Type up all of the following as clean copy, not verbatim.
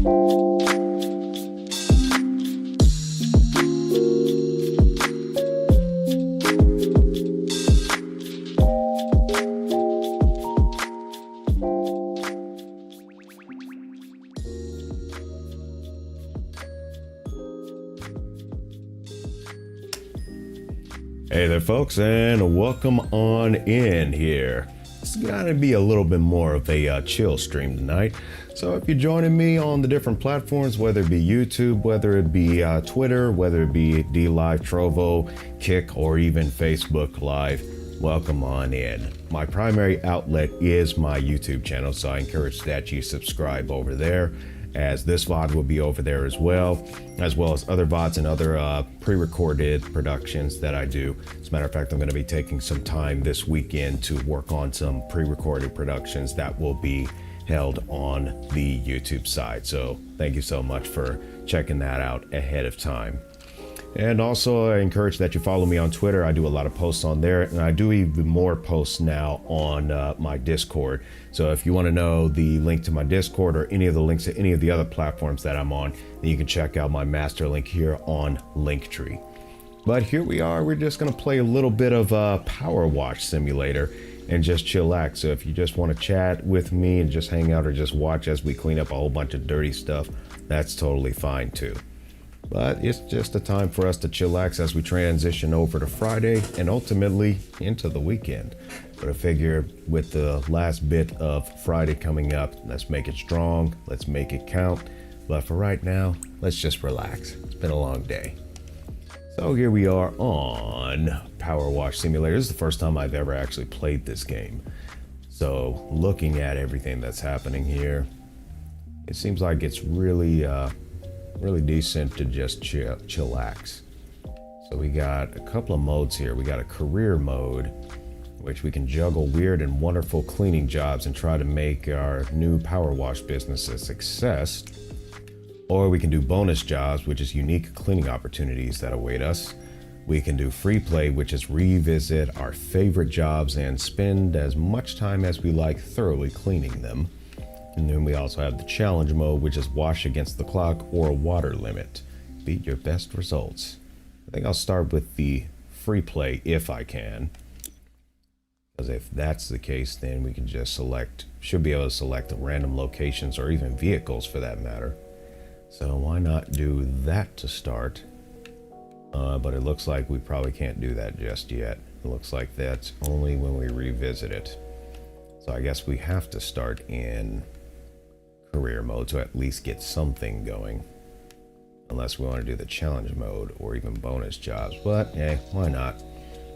Hey there folks, and welcome on in here. It's gonna be a little bit more of a chill stream tonight. So if you're joining me on the different platforms, whether it be YouTube, whether it be Twitter, whether it be DLive, Trovo, Kick, or even Facebook Live, welcome on in. My primary outlet is my YouTube channel, so I encourage that you subscribe over there, as this VOD will be over there as well as other VODs and other pre-recorded productions that I do. As a matter of fact, I'm going to be taking some time this weekend to work on some pre-recorded productions that will be held on the YouTube side. So thank you so much for checking that out ahead of time. And also I encourage that you follow me on Twitter. I do a lot of posts on there, and I do even more posts now on my Discord. So if you want to know the link to my Discord or any of the links to any of the other platforms that I'm on, then you can check out my master link here on Linktree. But here we are. We're just going to play a little bit of Power Wash Simulator and just chillax. So if you just want to chat with me and just hang out or just watch as we clean up a whole bunch of dirty stuff, that's totally fine too. But it's just a time for us to chillax as we transition over to Friday and ultimately into the weekend. But I figure with the last bit of Friday coming up, let's make it strong, let's make it count. But for right now, let's just relax. It's been a long day. So here we are on Power Wash Simulator. This is the first time I've ever actually played this game. So looking at everything that's happening here, it seems like it's really decent to just chillax. So we got a couple of modes here. We got a career mode, which we can juggle weird and wonderful cleaning jobs and try to make our new power wash business a success. Or we can do bonus jobs, which is unique cleaning opportunities that await us. We can do free play, which is revisit our favorite jobs and spend as much time as we like thoroughly cleaning them. And then we also have the challenge mode, which is wash against the clock or water limit. Beat your best results. I think I'll start with the free play if I can. Because if that's the case, then we can just should be able to select random locations or even vehicles for that matter. So why not do that to start? But it looks like we probably can't do that just yet. It looks like that's only when we revisit it. So I guess we have to start in career mode to at least get something going, unless we want to do the challenge mode or even bonus jobs. But hey, why not?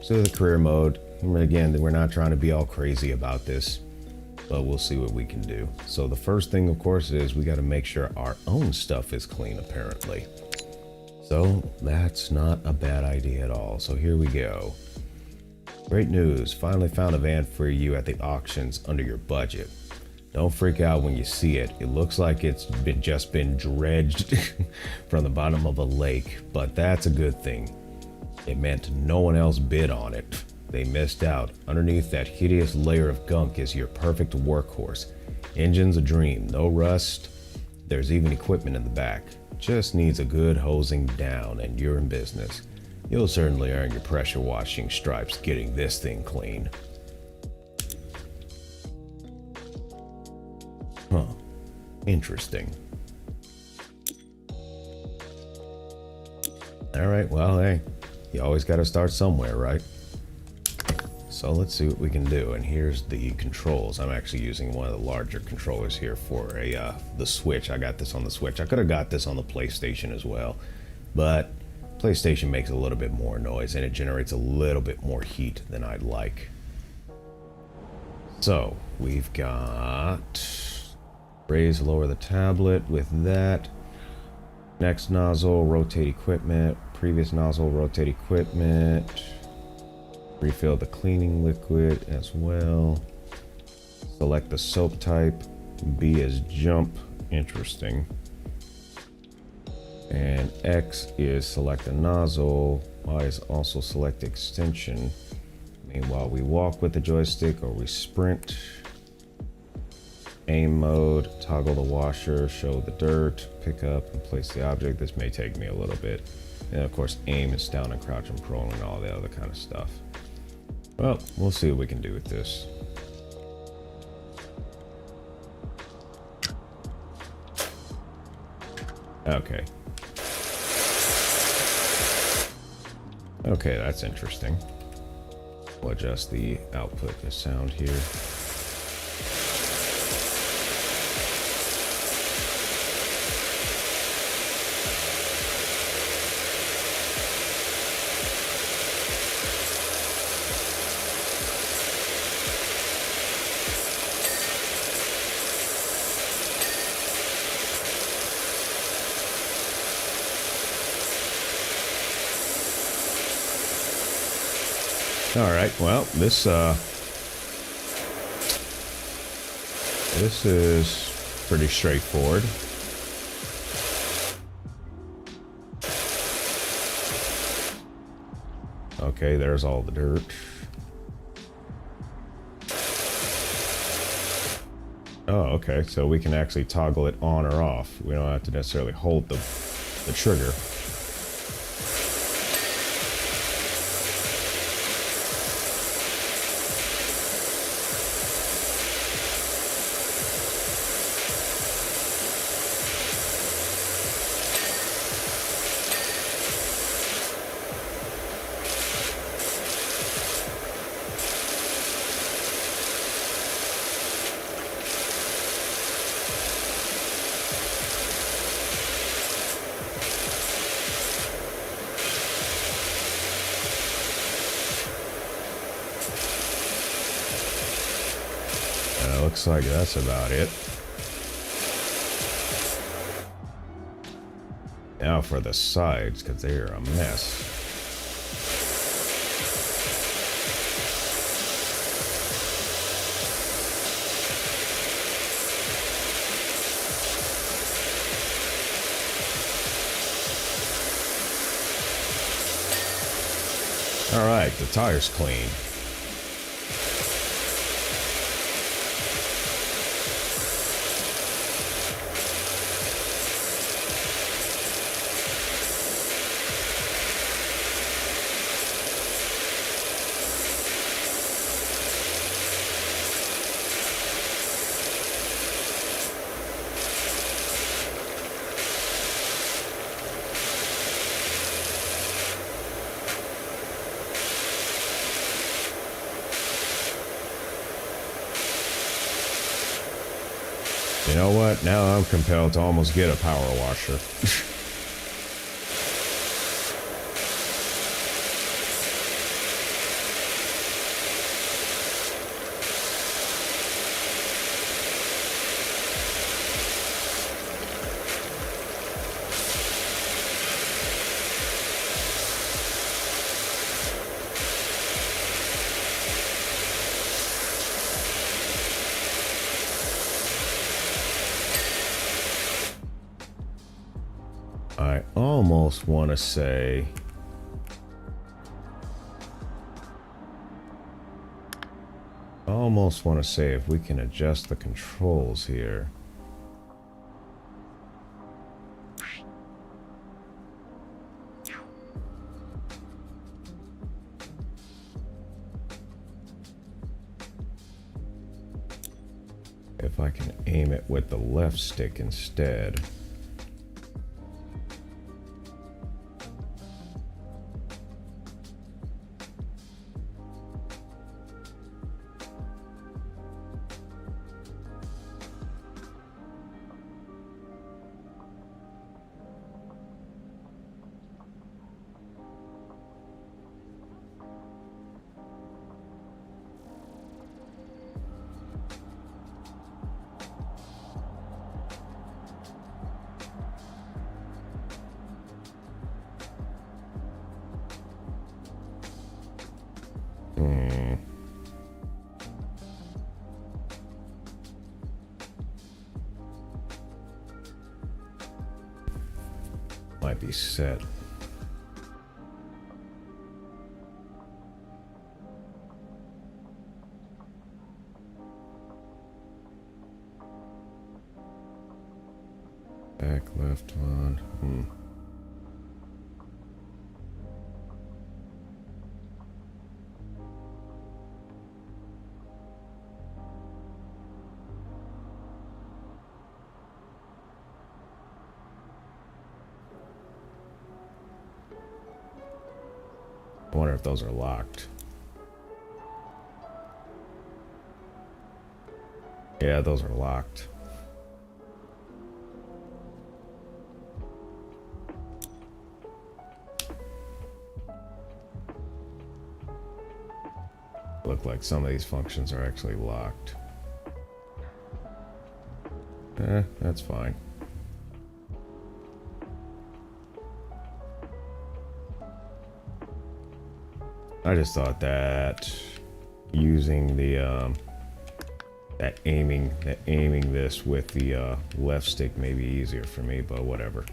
So the career mode, again, we're not trying to be all crazy about this, but we'll see what we can do. So the first thing, of course, is we got to make sure our own stuff is clean, apparently. So that's not a bad idea at all. So here we go. Great news, finally found a van for you at the auctions under your budget. Don't freak out when you see it. It looks like it's just been dredged from the bottom of a lake, but that's a good thing. It meant no one else bid on it. They missed out. Underneath that hideous layer of gunk is your perfect workhorse. Engine's a dream, no rust. There's even equipment in the back. Just needs a good hosing down and you're in business. You'll certainly earn your pressure washing stripes getting this thing clean. Huh. Interesting. Alright, well, hey, you always got to start somewhere, right? So let's see what we can do. And here's the controls. I'm actually using one of the larger controllers here for the Switch. I got this on the Switch. I could have got this on the PlayStation as well, but PlayStation makes a little bit more noise and it generates a little bit more heat than I'd like. So we've got raise, lower the tablet with that. Next nozzle, rotate equipment. Previous nozzle, rotate equipment. Refill the cleaning liquid as well. Select the soap type. B is jump. Interesting. And X is select a nozzle. Y is also select extension. Meanwhile, we walk with the joystick or we sprint. Aim mode, toggle the washer, show the dirt, pick up and place the object. This may take me a little bit. And of course, aim is down and crouch and prone and all the other kind of stuff. Well, we'll see what we can do with this. Okay. Okay, that's interesting. We'll adjust the output, the sound here. All right, well, this is pretty straightforward. Okay, there's all the dirt. Oh, okay, so we can actually toggle it on or off. We don't have to necessarily hold the trigger. Looks like that's about it. Now for the sides, because they're a mess. All right, the tire's clean. You know what? Now I'm compelled to almost get a power washer. I almost want to say if we can adjust the controls here. If I can aim it with the left stick instead. Might be set. Back left on. I wonder if those are locked. Yeah, those are locked. Look like some of these functions are actually locked. That's fine. I just thought that using the that aiming this with the left stick may be easier for me, but whatever.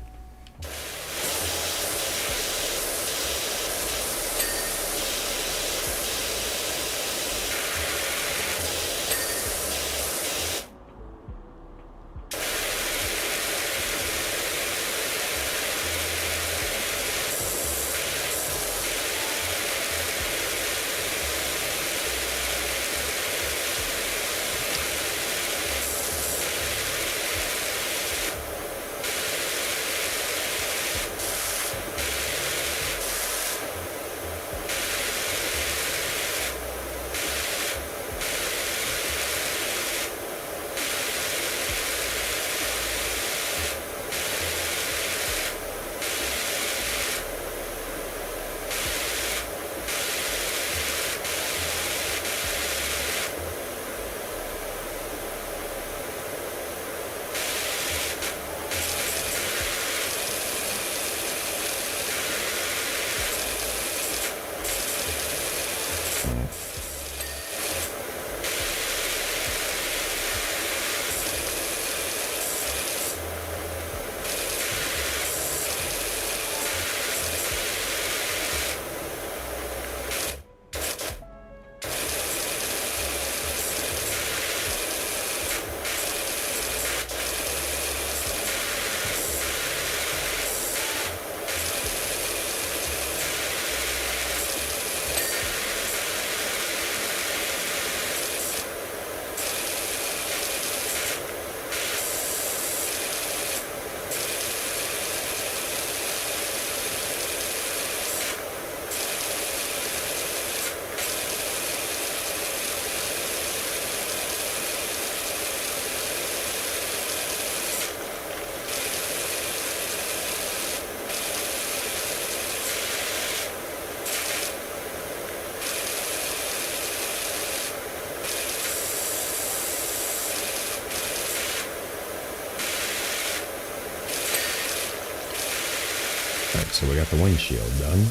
Alright, so we got the windshield done.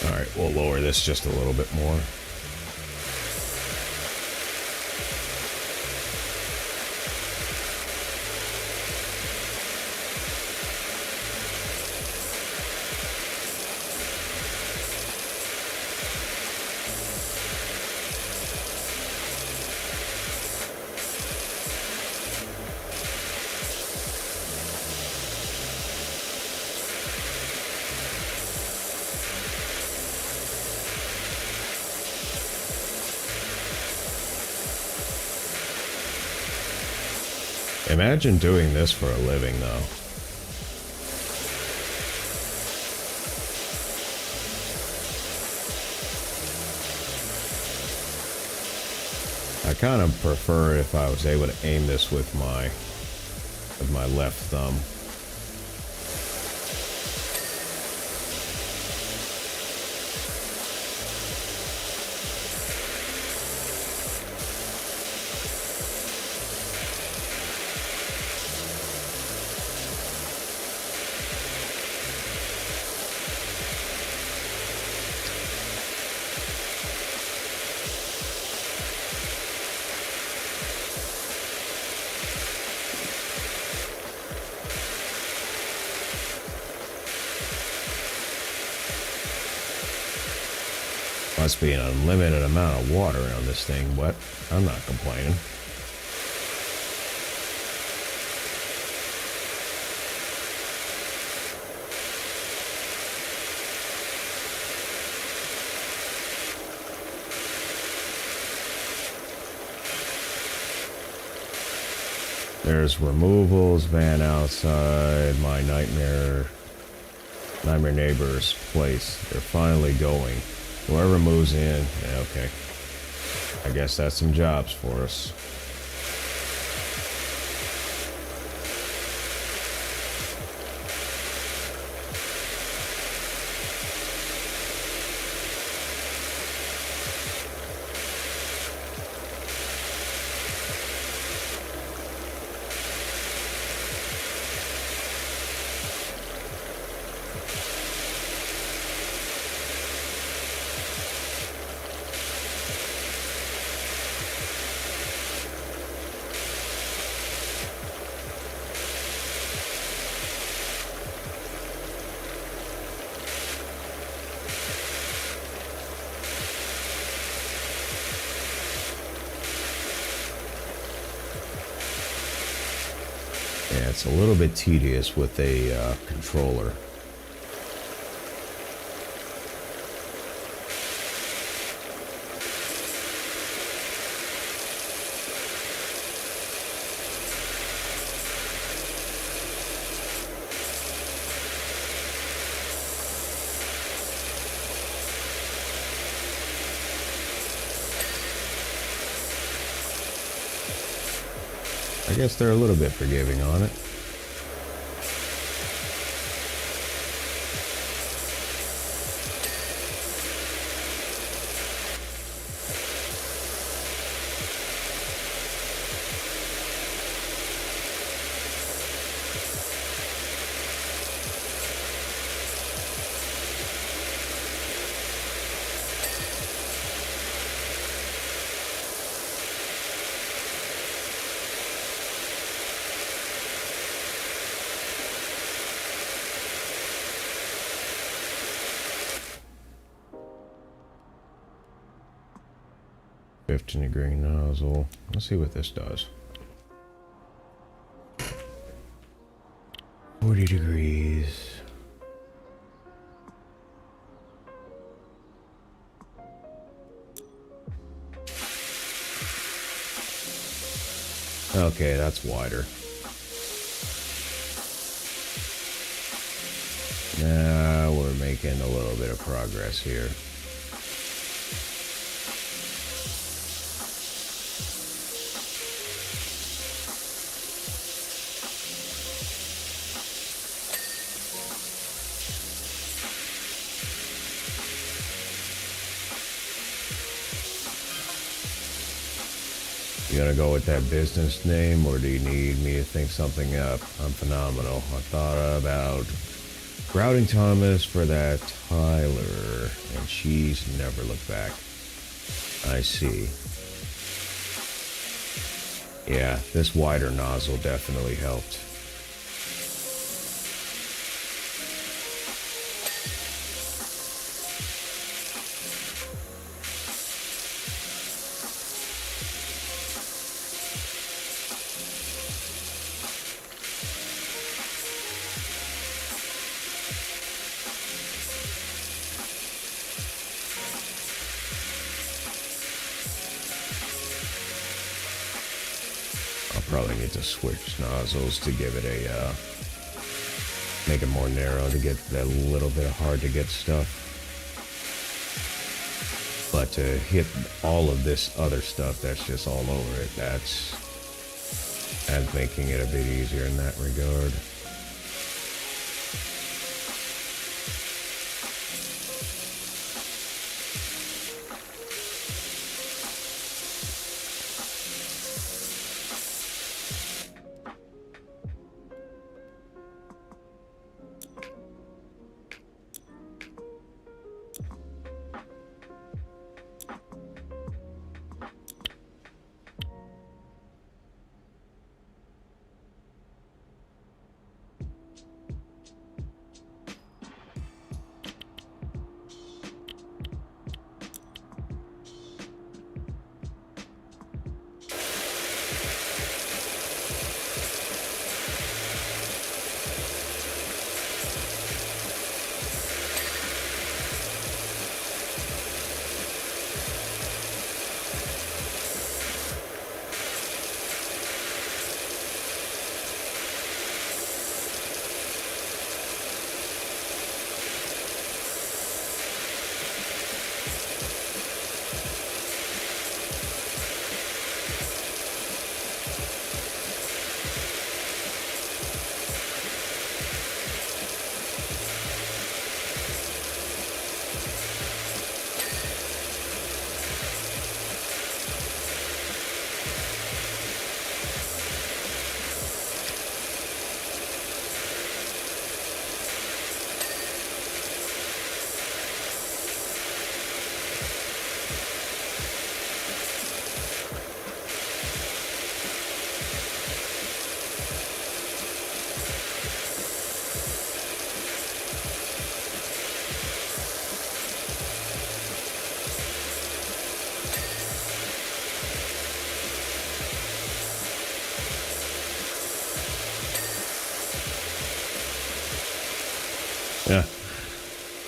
Alright, we'll lower this just a little bit more. Imagine doing this for a living, though. I kind of prefer if I was able to aim this with my left thumb. Must be an unlimited amount of water on this thing, but I'm not complaining. There's removals, van outside, my nightmare neighbor's place. They're finally going. Whoever moves in, yeah, okay. I guess that's some jobs for us. Yeah, it's a little bit tedious with a controller. I guess they're a little bit forgiving on it. Degree nozzle. Let's see what this does. 40 degrees. Okay, that's wider. Now we're making a little bit of progress here. You gonna go with that business name, or do you need me to think something up? I'm phenomenal. I thought about Grouting Thomas for that Tyler, and she's never looked back. I see. Yeah, this wider nozzle definitely helped. Probably need to switch nozzles to give it a make it more narrow to get that little bit hard to get stuff, but to hit all of this other stuff that's just all over it, that's making it a bit easier in that regard.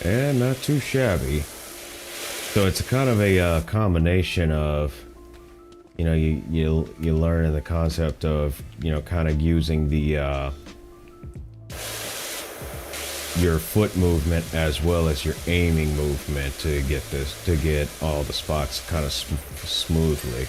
and not too shabby. So it's a kind of a combination of, you know, you learn the concept of, you know, kind of using the your foot movement as well as your aiming movement to get all the spots kind of smoothly.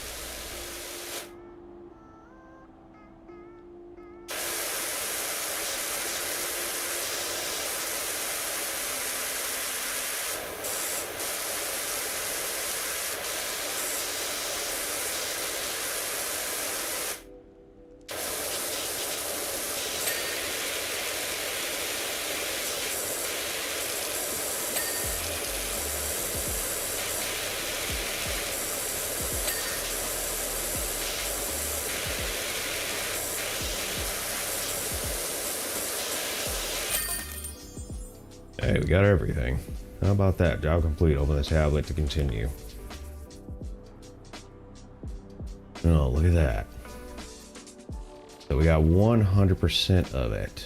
Hey, we got everything. How about that? Job complete. Open the tablet to continue. Oh, look at that. So we got 100% of it.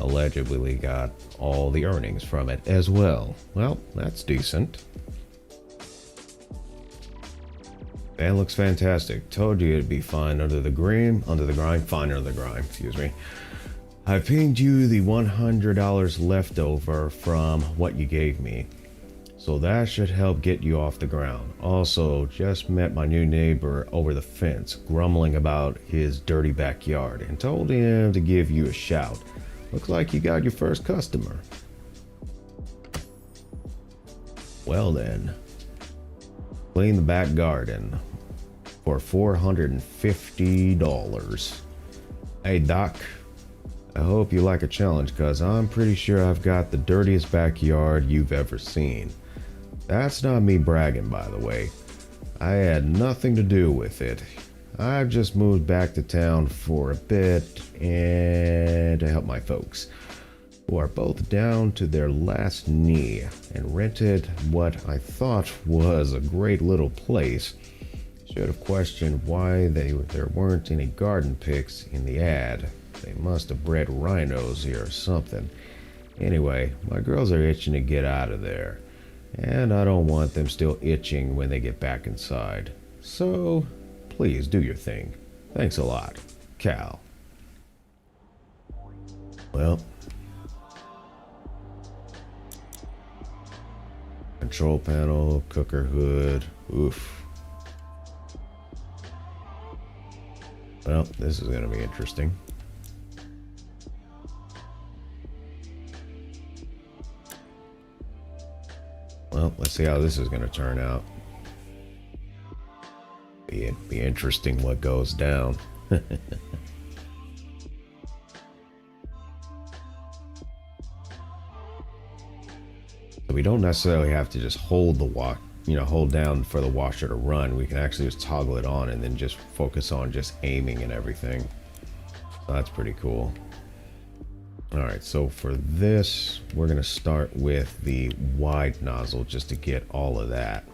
Allegedly got all the earnings from it as well. Well, that's decent. And looks fantastic. Told you it'd be fine under the grind, fine under the grind, excuse me. I pinged you the $100 leftover from what you gave me, so that should help get you off the ground. Also, just met my new neighbor over the fence, grumbling about his dirty backyard, and told him to give you a shout. Looks like you got your first customer. Well then, clean the back garden for $450. Hey Doc, I hope you like a challenge, because I'm pretty sure I've got the dirtiest backyard you've ever seen. That's not me bragging, by the way. I had nothing to do with it. I've just moved back to town for a bit and to help my folks, who are both down to their last knee, and rented what I thought was a great little place. Should have questioned why there weren't any garden pics in the ad. They must have bred rhinos here or something. Anyway, my girls are itching to get out of there, and I don't want them still itching when they get back inside. So, please do your thing. Thanks a lot, Cal. Well, control panel, cooker hood, oof. Well, this is going to be interesting. Well, let's see how this is going to turn out. Be interesting what goes down. So we don't necessarily have to just hold the hold down for the washer to run. We can actually just toggle it on and then just focus on just aiming and everything. So that's pretty cool. All right, so for this, we're going to start with the wide nozzle just to get all of that,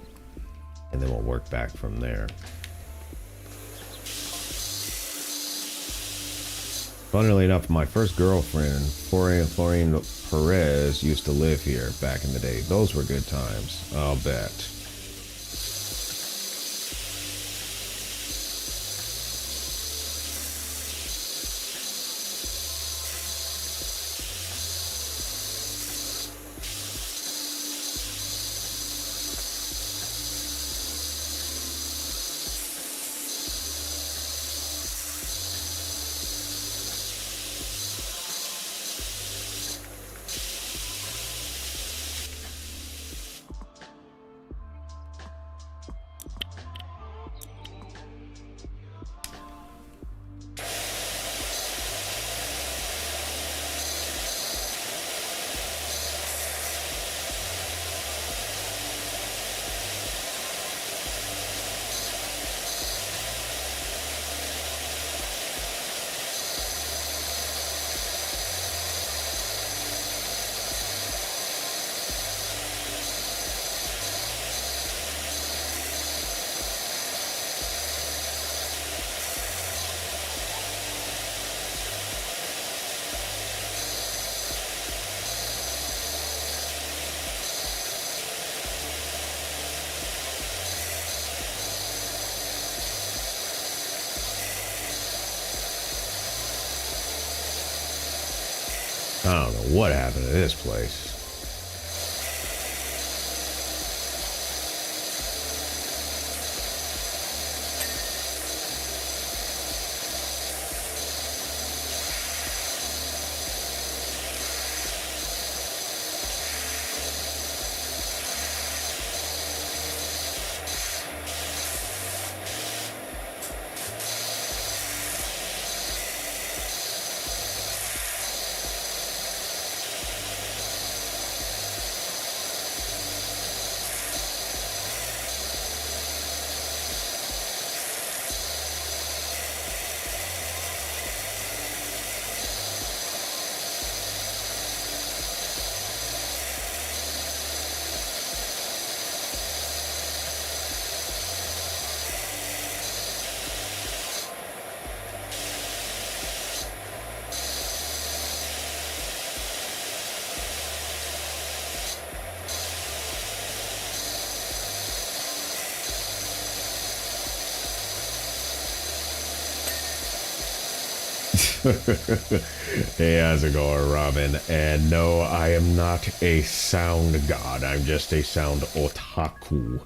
and then we'll work back from there. Funnily enough, my first girlfriend, Florine Perez, used to live here back in the day. Those were good times, I'll bet. I don't know what happened to this place. Hey, how's it going, Robin? And no, I am not a sound god. I'm just a sound otaku.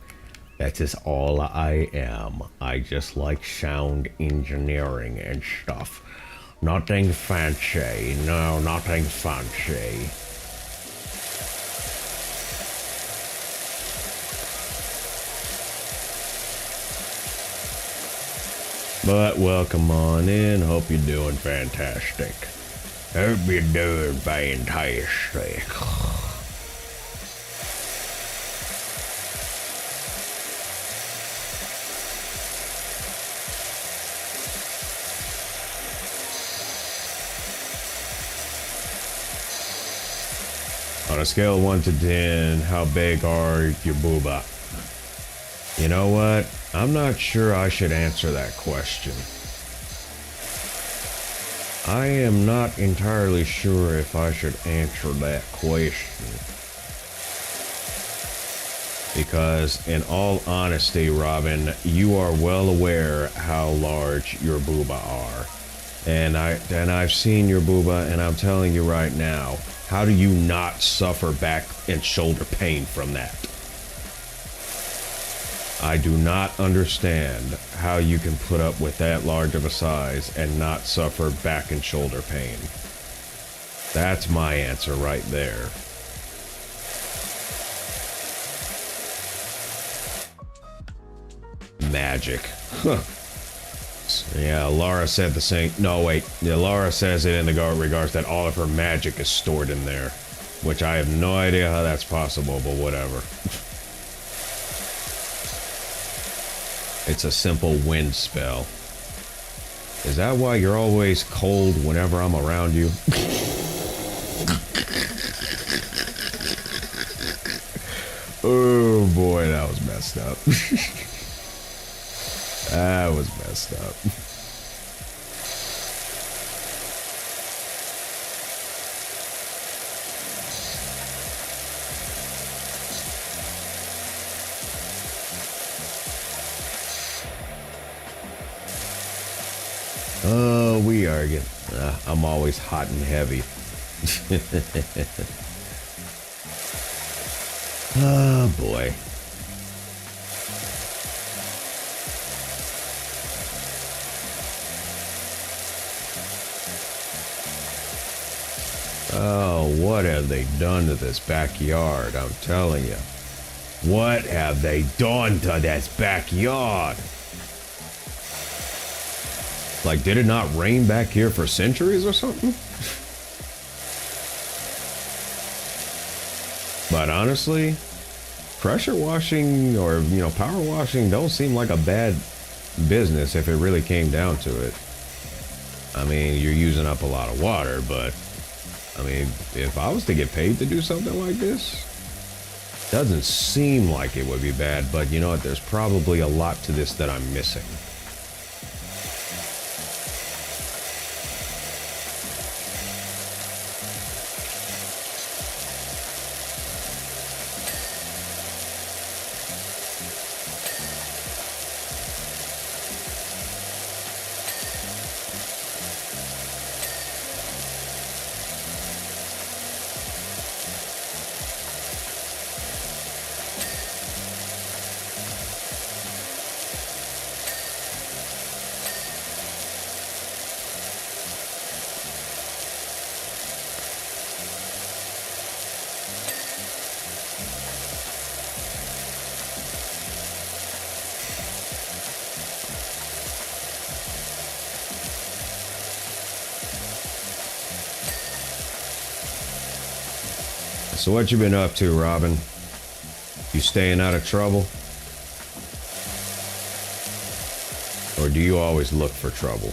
That is all I am. I just like sound engineering and stuff. Nothing fancy. No, nothing fancy. But welcome on in. Hope you're doing fantastic. Hope you're doing fantastic. On a scale of 1 to 10, how big are your booba? You know what? I'm not sure I should answer that question. I am not entirely sure if I should answer that question. Because in all honesty, Robin, you are well aware how large your booba are. And I've seen your booba, and I'm telling you right now, how do you not suffer back and shoulder pain from that? I do not understand how you can put up with that large of a size and not suffer back and shoulder pain. That's my answer right there. Magic. Huh. Yeah, Laura said the same. No, wait. Yeah, Laura says it in the regards that all of her magic is stored in there. Which I have no idea how that's possible, but whatever. It's a simple wind spell. Is that why you're always cold whenever I'm around you? Oh boy, that was messed up. That was messed up. Oh, we are getting... I'm always hot and heavy. Oh, boy. Oh, what have they done to this backyard? I'm telling you. What have they done to this backyard? Like, did it not rain back here for centuries or something? But honestly, pressure washing or, power washing don't seem like a bad business if it really came down to it. I mean, you're using up a lot of water, but I mean, if I was to get paid to do something like this, doesn't seem like it would be bad, but you know what? There's probably a lot to this that I'm missing. So what you been up to, Robin? You staying out of trouble? Or do you always look for trouble?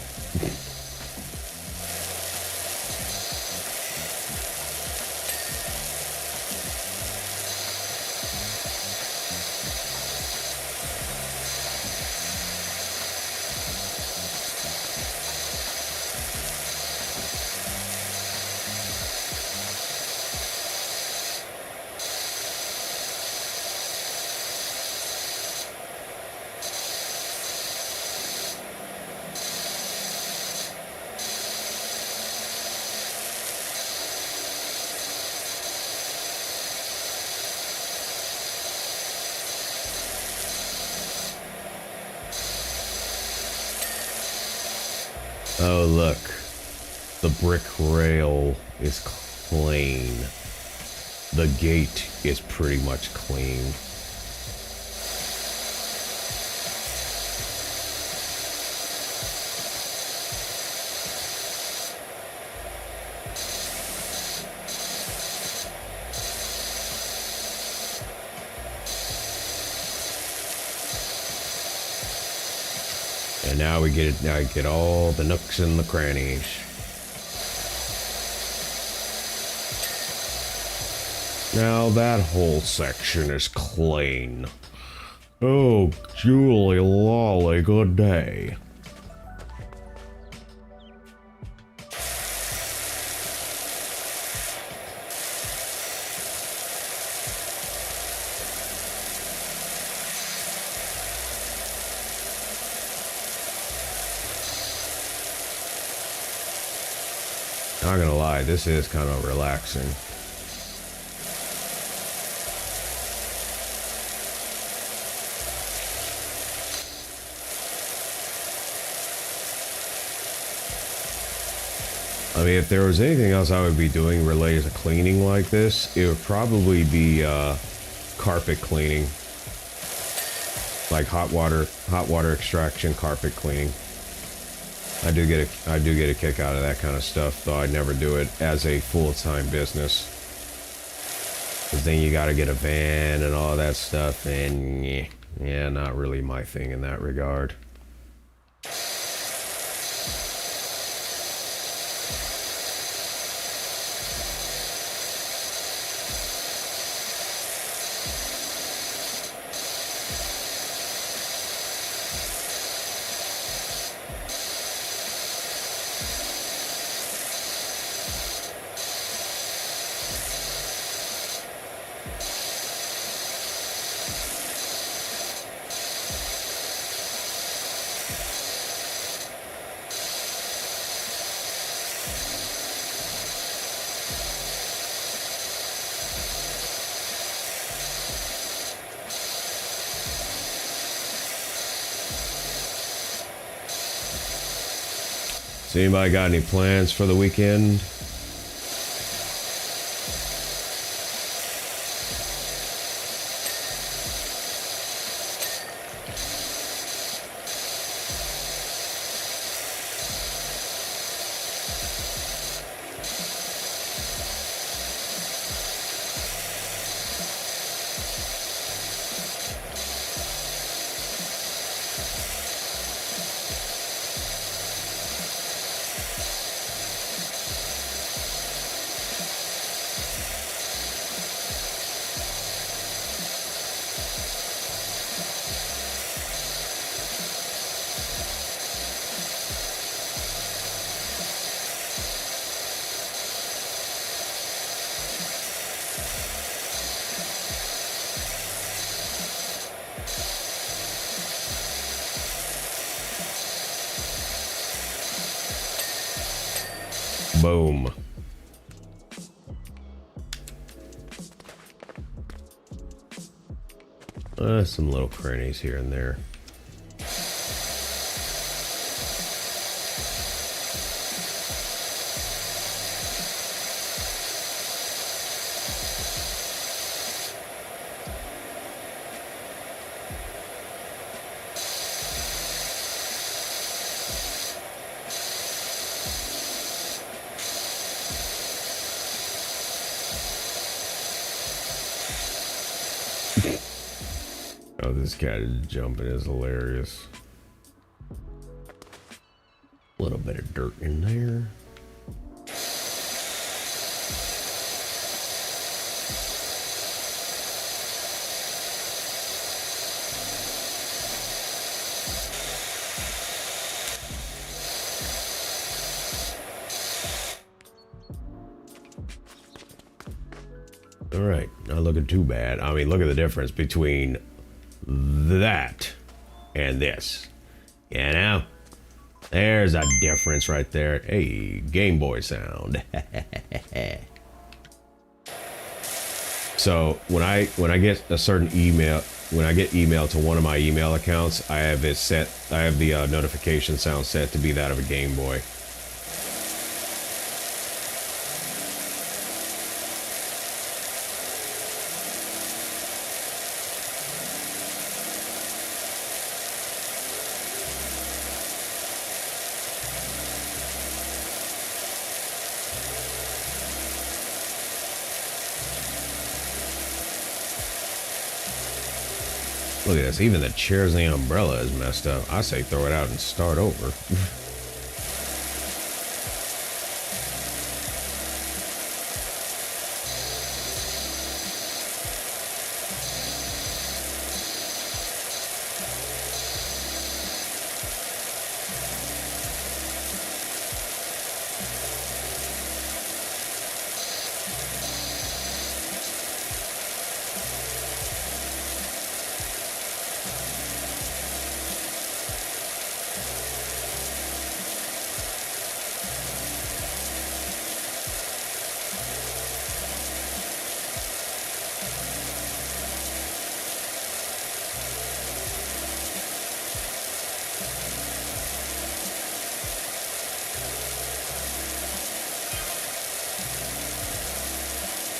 Oh, look. The brick rail is clean. The gate is pretty much clean. And now we get it. Now I get all the nooks and the crannies. Now that whole section is clean. Oh, Julie Lolly, good day. Not gonna lie, this is kind of relaxing. I mean, if there was anything else I would be doing related to cleaning like this, it would probably be carpet cleaning. Like hot water extraction, carpet cleaning. I do get a kick out of that kind of stuff, though I never do it as a full-time business. Because then you gotta get a van and all that stuff, and yeah, not really my thing in that regard. So anybody got any plans for the weekend? Boom. Some little crannies here and there. This cat is jumping is hilarious. A little bit of dirt in there. All right, not looking too bad. I mean, look at the difference between that and this. You know, there's a difference right there. Hey, Game Boy sound. So when I get a certain email, when I get email to one of my email accounts, I have it set. I have the notification sound set to be that of a Game Boy. Look at this, even the chairs and the umbrella is messed up. I say throw it out and start over.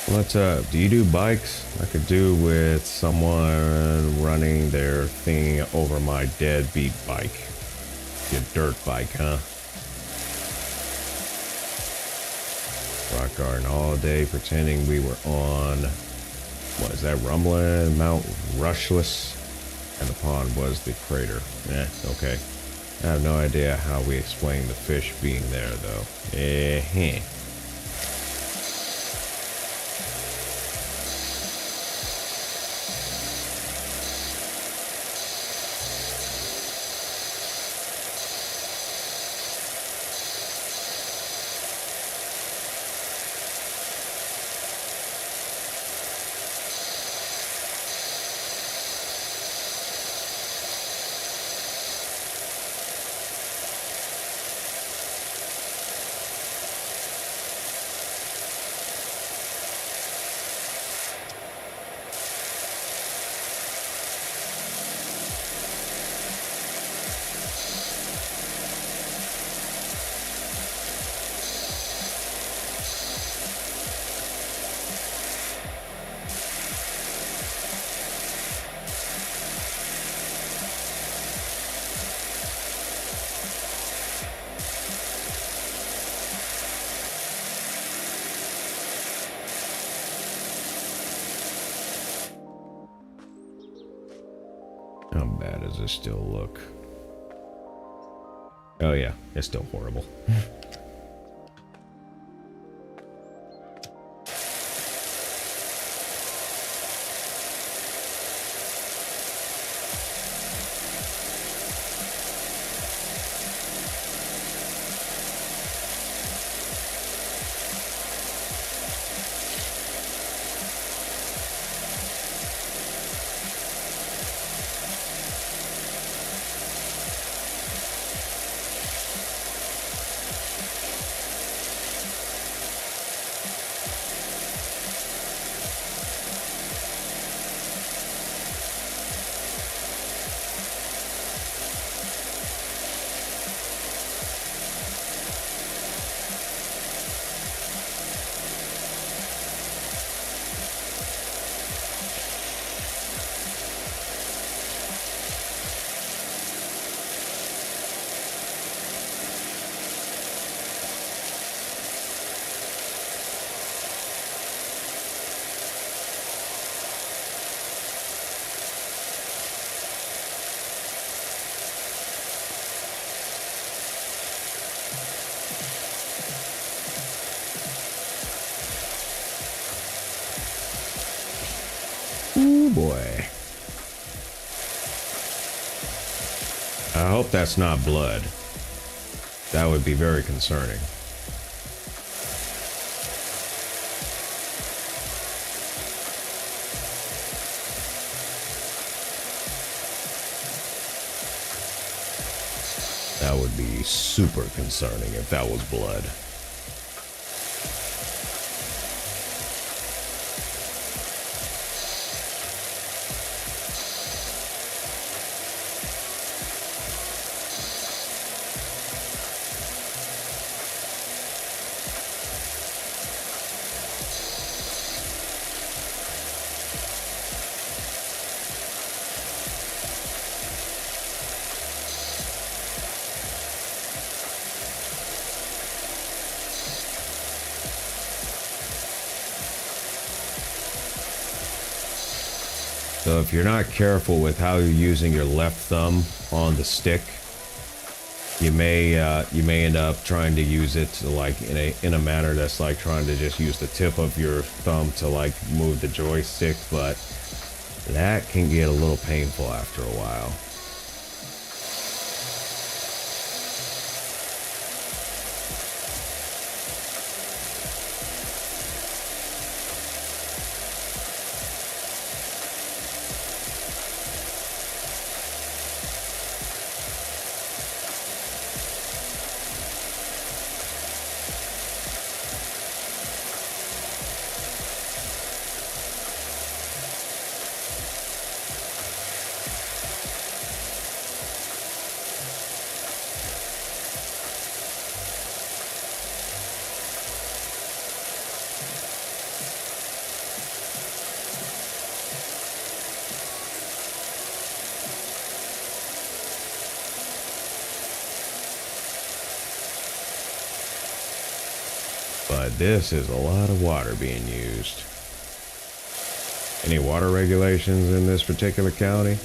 What's up? Do you do bikes? I could do with someone running their thing over my deadbeat bike. Your dirt bike, huh? Rock garden all day pretending we were on, what is that, Rumbling Mount Rushless? And the pond was the crater. Okay. I have no idea how we explain the fish being there, though. How bad does this still look? Oh yeah, it's still horrible. boy. I hope that's not blood. That would be very concerning. That would be super concerning if that was blood. So if you're not careful with how you're using your left thumb on the stick, you may end up trying to use it to like in a manner that's like trying to just use the tip of your thumb to like move the joystick, but that can get a little painful after a while. But this is a lot of water being used. Any water regulations in this particular county?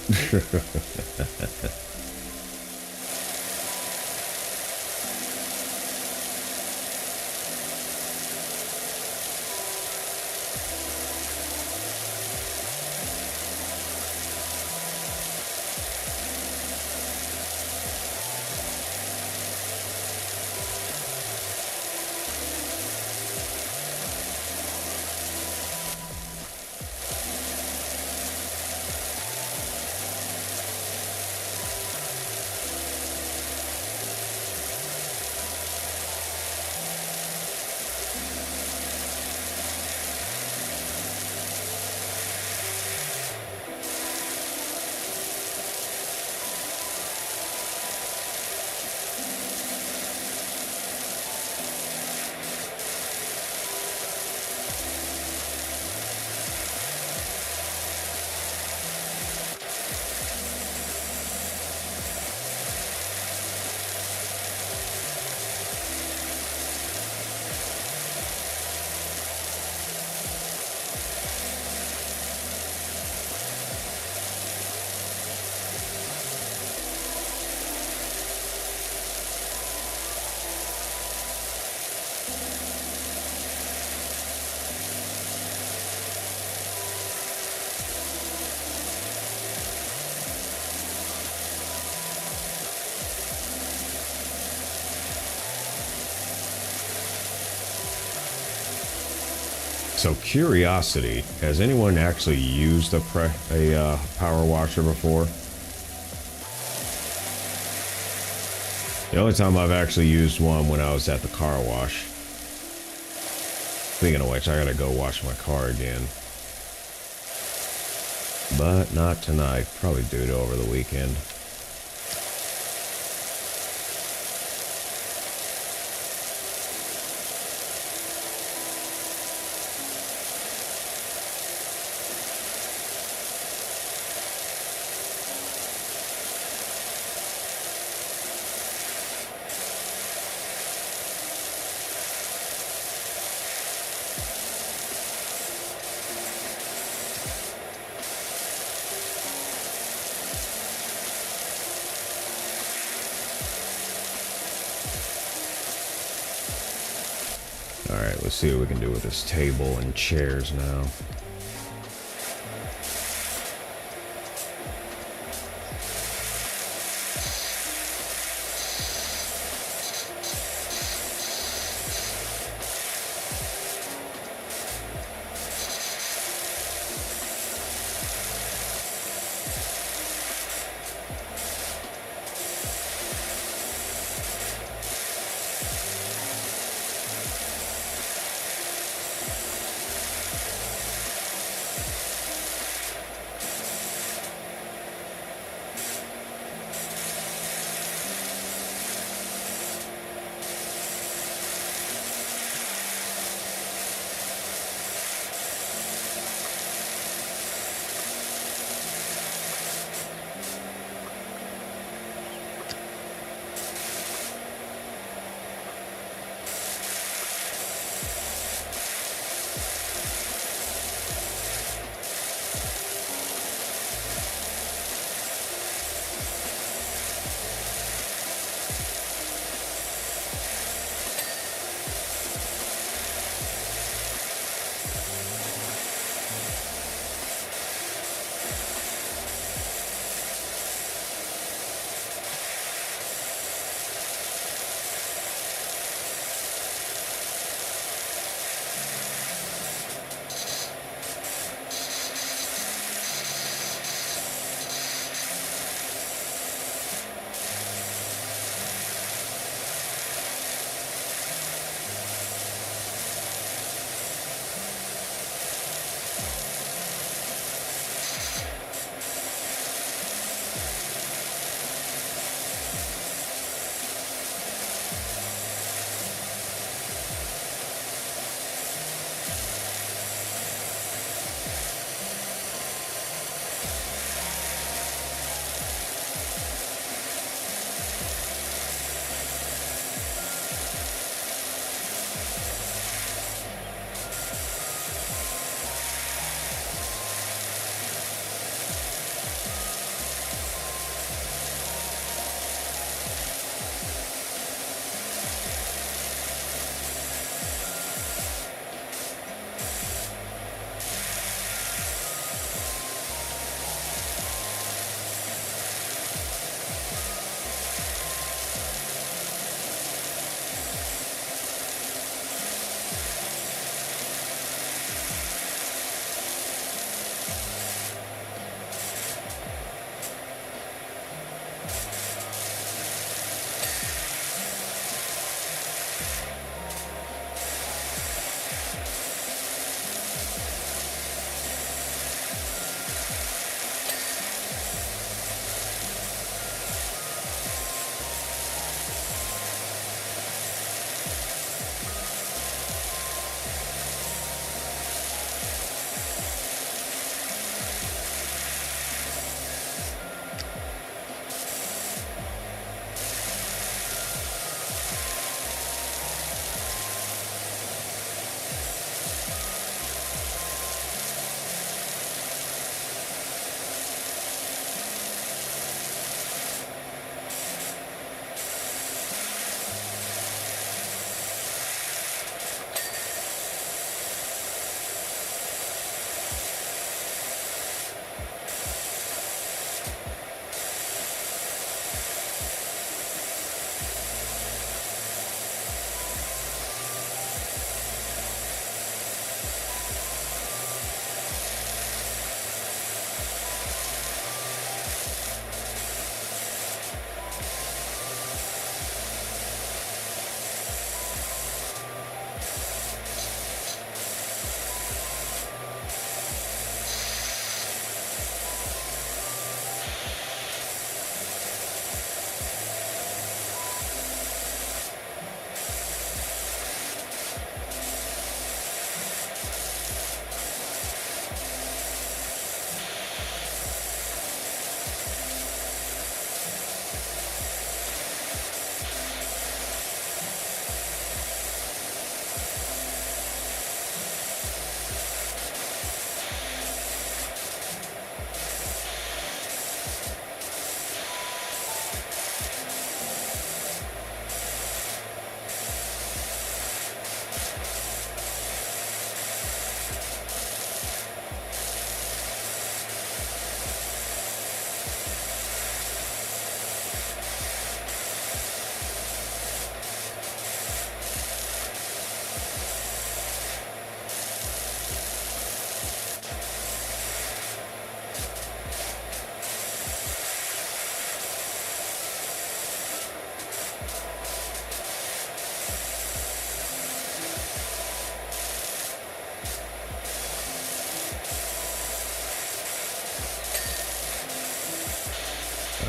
So curiosity, has anyone actually used a power washer before? The only time I've actually used one when I was at the car wash. Speaking of which, I gotta go wash my car again. But not tonight, probably do it over the weekend. Alright, let's see what we can do with this table and chairs now.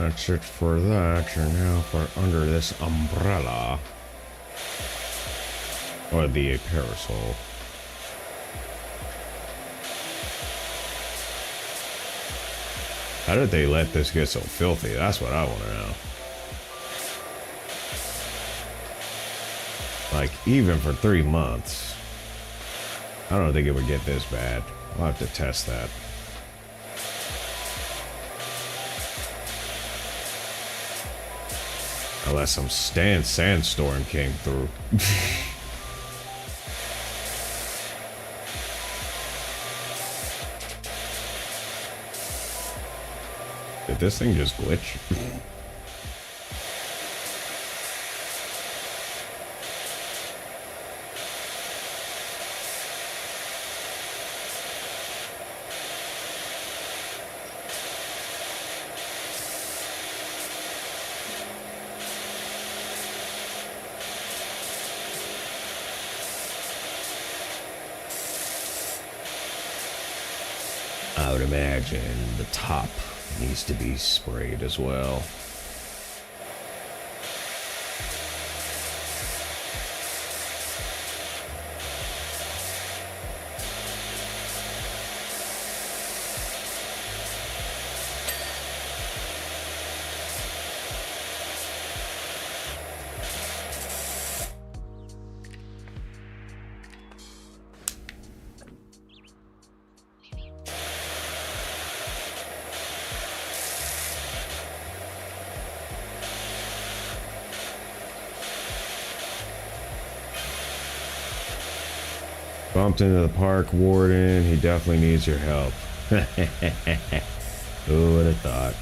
that's it for that. You're now under this umbrella. Or the parasol. How did they let this get so filthy? That's what I want to know. Like, even for 3 months. I don't think it would get this bad. I'll have to test that. Unless some sandstorm came through. Did this thing just glitch? I would imagine the top needs to be sprayed as well. Bumped into the park warden. He definitely needs your help. Who would have thought?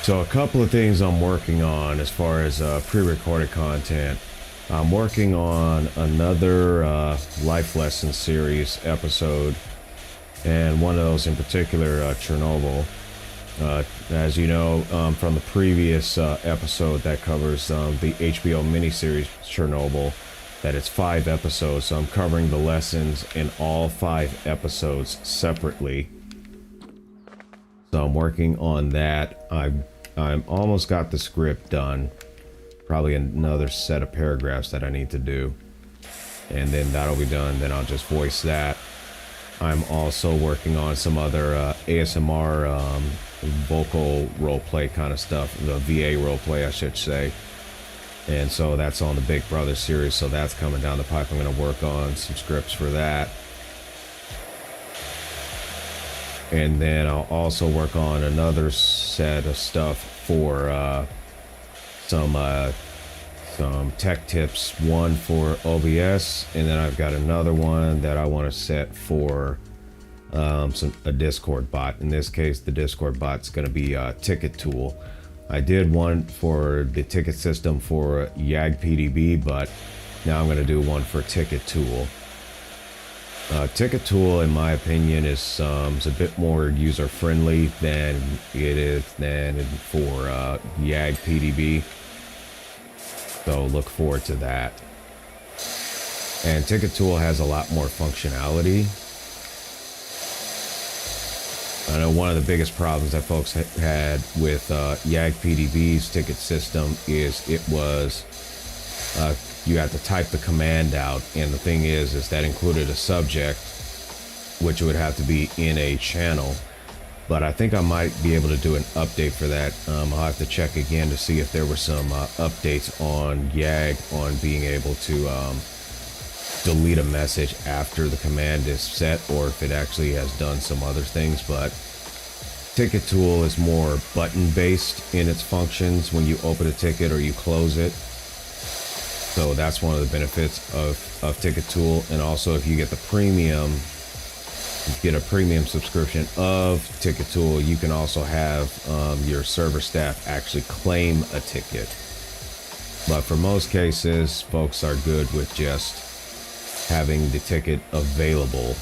So a couple of things I'm working on as far as pre-recorded content. I'm working on another life lesson series episode, and one of those in particular, Chernobyl. As you know, from the previous episode that covers the HBO miniseries Chernobyl, that it's 5 episodes, so I'm covering the lessons in all 5 episodes separately. So I'm working on that. I'm almost got the script done. Probably another set of paragraphs that I need to do, and then that'll be done. Then I'll just voice that. I'm also working on some other ASMR vocal roleplay kind of stuff, the VA roleplay I should say, and so that's on the Big Brother series, so that's coming down the pipe. I'm going to work on some scripts for that, and then I'll also work on another set of stuff for some tech tips, one for OBS, and then I've got another one that I want to set for a Discord bot. In this case, the Discord bot's going to be Ticket Tool. I did one for the ticket system for YAG PDB, but now I'm going to do one for Ticket Tool. Ticket Tool, in my opinion, is a bit more user friendly than it is for YAG PDB. So look forward to that. And Ticket Tool has a lot more functionality. I know one of the biggest problems that folks had with YAG PDB's ticket system is it was you had to type the command out, and the thing is that included a subject, which would have to be in a channel. But I think I might be able to do an update for that. I'll have to check again to see if there were some updates on YAG on being able to delete a message after the command is set, or if it actually has done some other things. But Ticket Tool is more button based in its functions when you open a ticket or you close it. So that's one of the benefits of Ticket Tool. And also, if you get the premium, get a premium subscription of Ticket Tool, you can also have your server staff actually claim a ticket. But for most cases, folks are good with just having the ticket available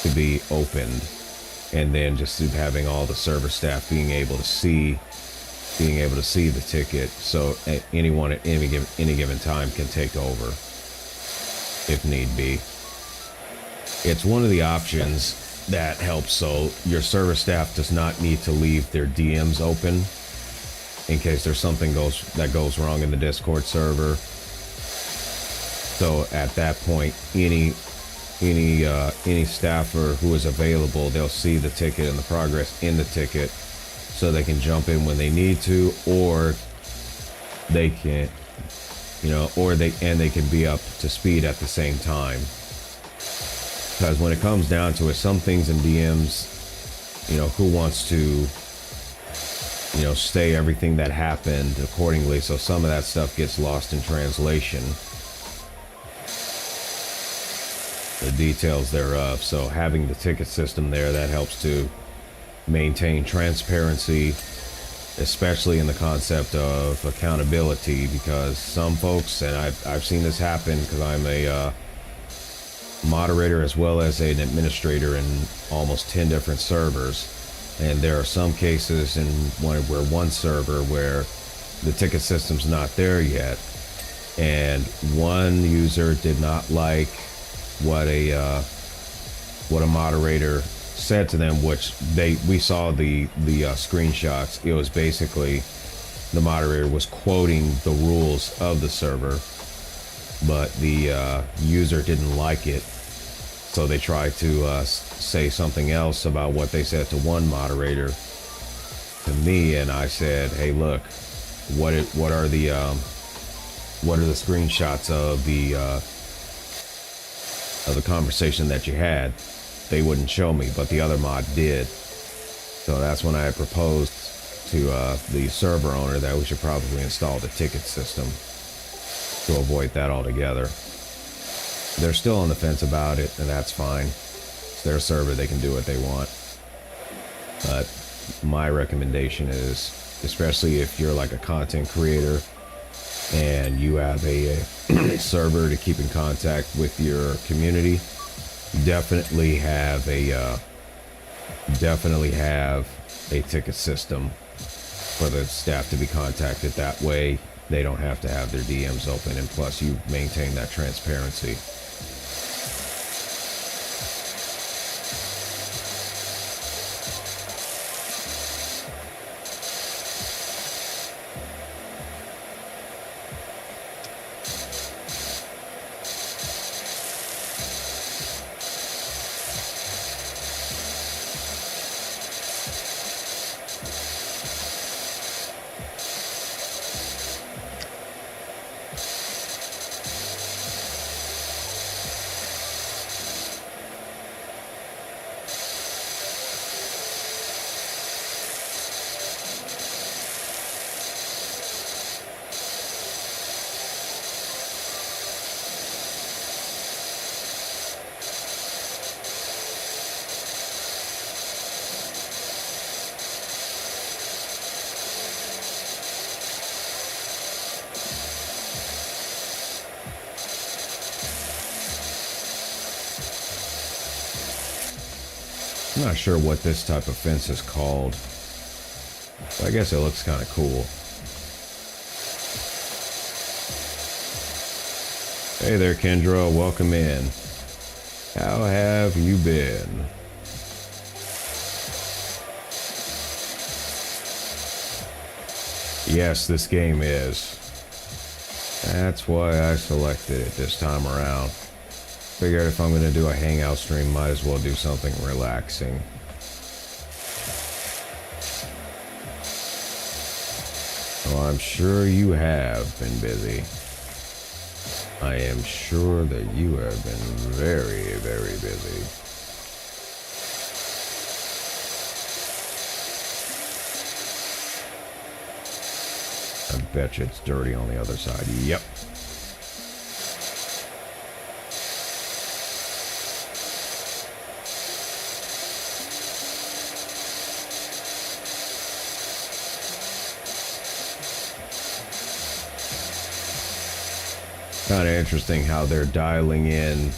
to be opened, and then just having all the server staff being able to see the ticket, so anyone at any given time can take over. if need be. It's one of the options that helps so your server staff does not need to leave their DMs open in case there's something that goes wrong in the Discord server. So at that point, any staffer who is available, they'll see the ticket and the progress in the ticket, so they can jump in when they need to, or they can, they can be up to speed at the same time. Because when it comes down to it, some things in DMs, who wants to, say everything that happened accordingly, so some of that stuff gets lost in translation. The details thereof. So having the ticket system there, that helps to maintain transparency, especially in the concept of accountability, because some folks, and I've seen this happen because I'm a moderator as well as an administrator in almost 10 different servers, and there are some cases in one server where the ticket system's not there yet, and one user did not like what a moderator said to them, which we saw the screenshots. It was basically the moderator was quoting the rules of the server, but the user didn't like it, so they tried to say something else about what they said to one moderator to me, and I said, hey, look, what are the screenshots of the conversation that you had? They wouldn't show me, but the other mod did. So that's when I proposed to the server owner that we should probably install the ticket system to avoid that altogether. They're still on the fence about it, and that's fine. It's their server, they can do what they want. But my recommendation is, especially if you're like a content creator and you have a server to keep in contact with your community, definitely have a ticket system for the staff to be contacted. That way they don't have to have their DMs open, and plus you maintain that transparency. I'm not sure what this type of fence is called, but I guess it looks kind of cool. Hey there, Kendra. Welcome in. How have you been? Yes, this game is. That's why I selected it this time around. Figured if I'm going to do a hangout stream, might as well do something relaxing. Well, I'm sure you have been busy. I am sure that you have been very, very busy. I bet you it's dirty on the other side. Yep. Kind of interesting how they're dialing in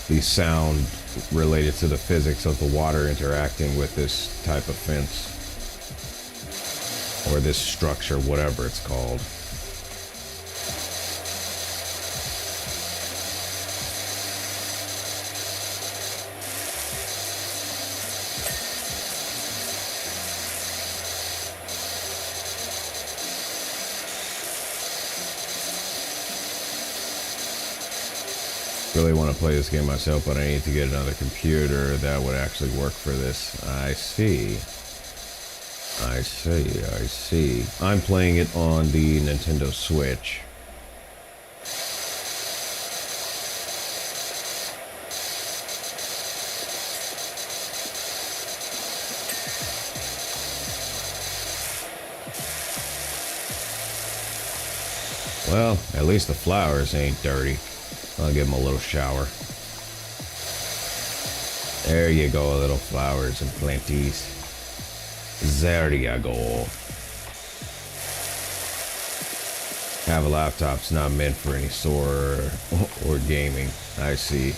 the sound related to the physics of the water interacting with this type of fence, or this structure, whatever it's called. really want to play this game myself, but I need to get another computer that would actually work for this. I see. I see, I see. I'm playing it on the Nintendo Switch. Well, at least the flowers ain't dirty. I'll give them a little shower. There you go, little flowers and planties. There you go. Have a laptop's not meant for any store or gaming. I see.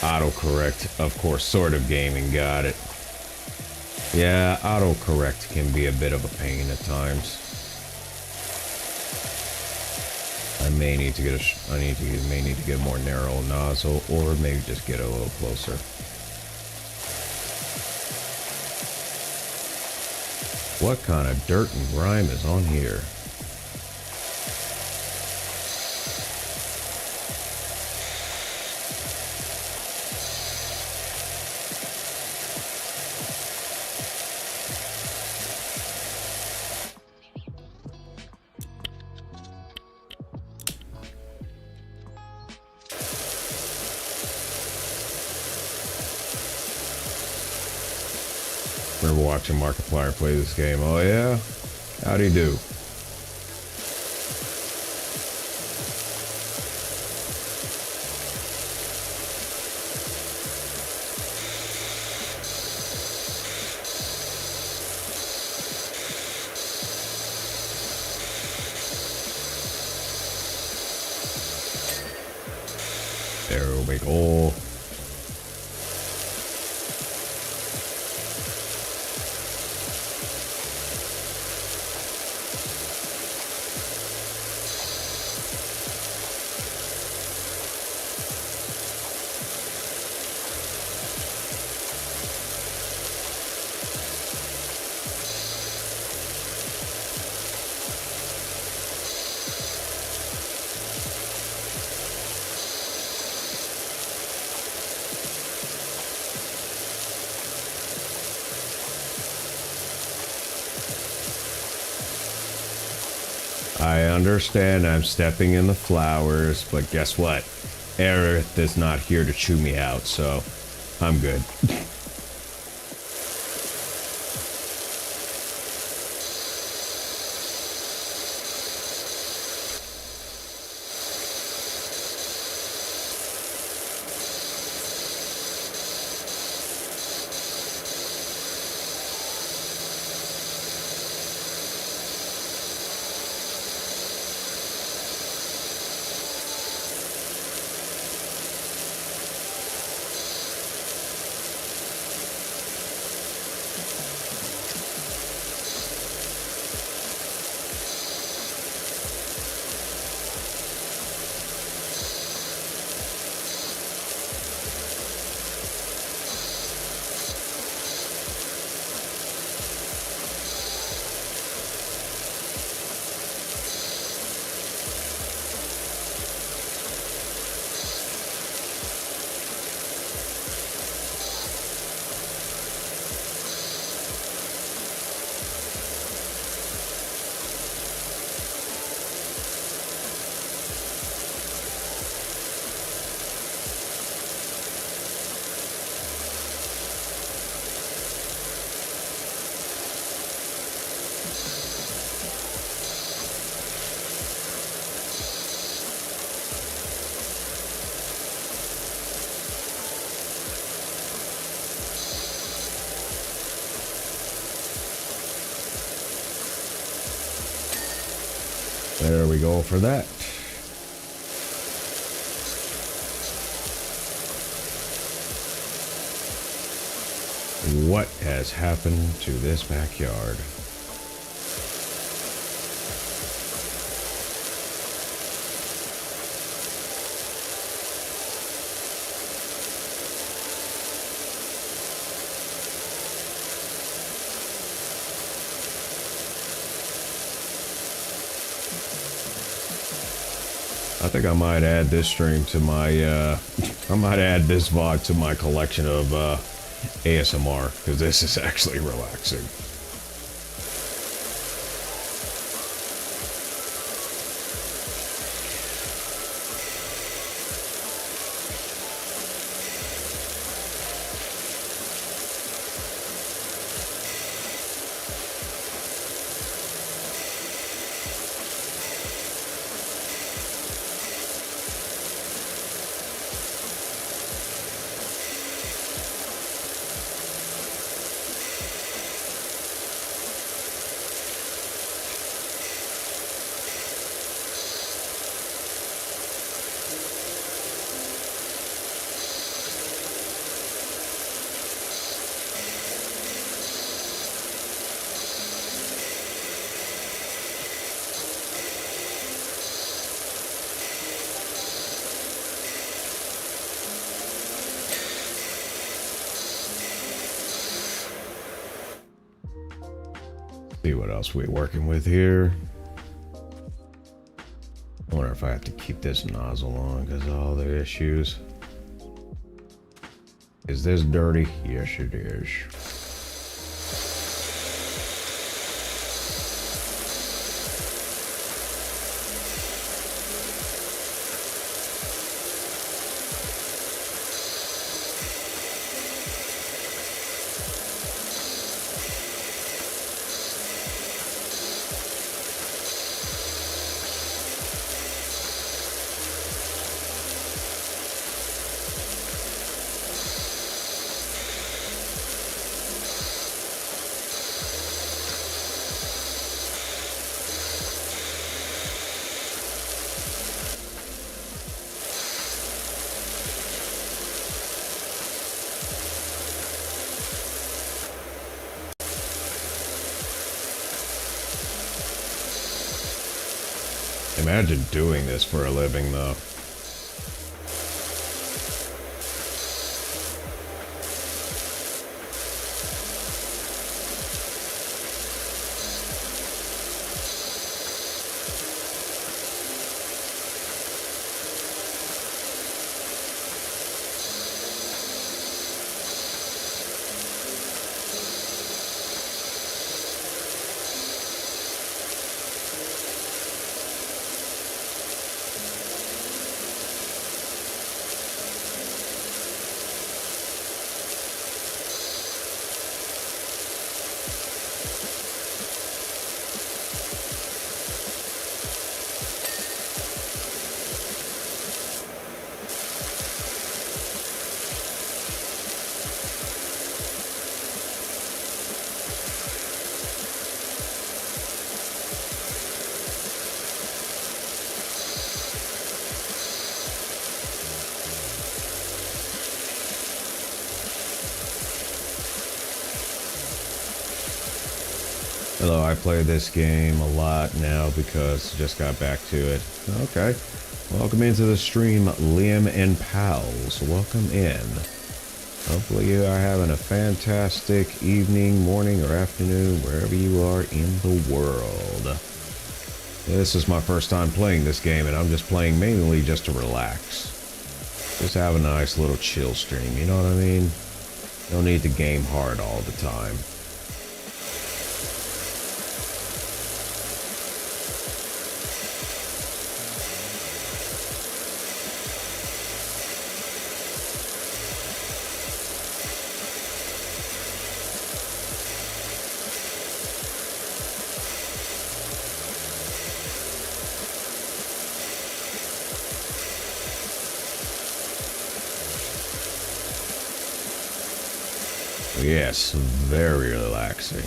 Autocorrect, of course, sort of gaming, got it. Yeah, autocorrect can be a bit of a pain at times. I may need to get a more narrow nozzle, or maybe just get a little closer. What kind of dirt and grime is on here? Remember watching Markiplier play this game? Oh yeah? How'd he do? There we go. I understand I'm stepping in the flowers, but guess what? Aerith is not here to chew me out, so I'm good. There we go for that. What has happened to this backyard? I think I might add this stream to my, I might add this VOD to my collection of ASMR, because this is actually relaxing. See what else we're working with here. I wonder if I have to keep this nozzle on because of all the issues. Is this dirty? Yes, it is. Imagine doing this for a living, though. Hello, I play this game a lot now because I just got back to it. Okay. Welcome into the stream, Liam and Pals. Welcome in. Hopefully you are having a fantastic evening, morning, or afternoon, wherever you are in the world. This is my first time playing this game, and I'm just playing mainly just to relax. Just have a nice little chill stream, you know what I mean? Don't need to game hard all the time. Yes, very relaxing.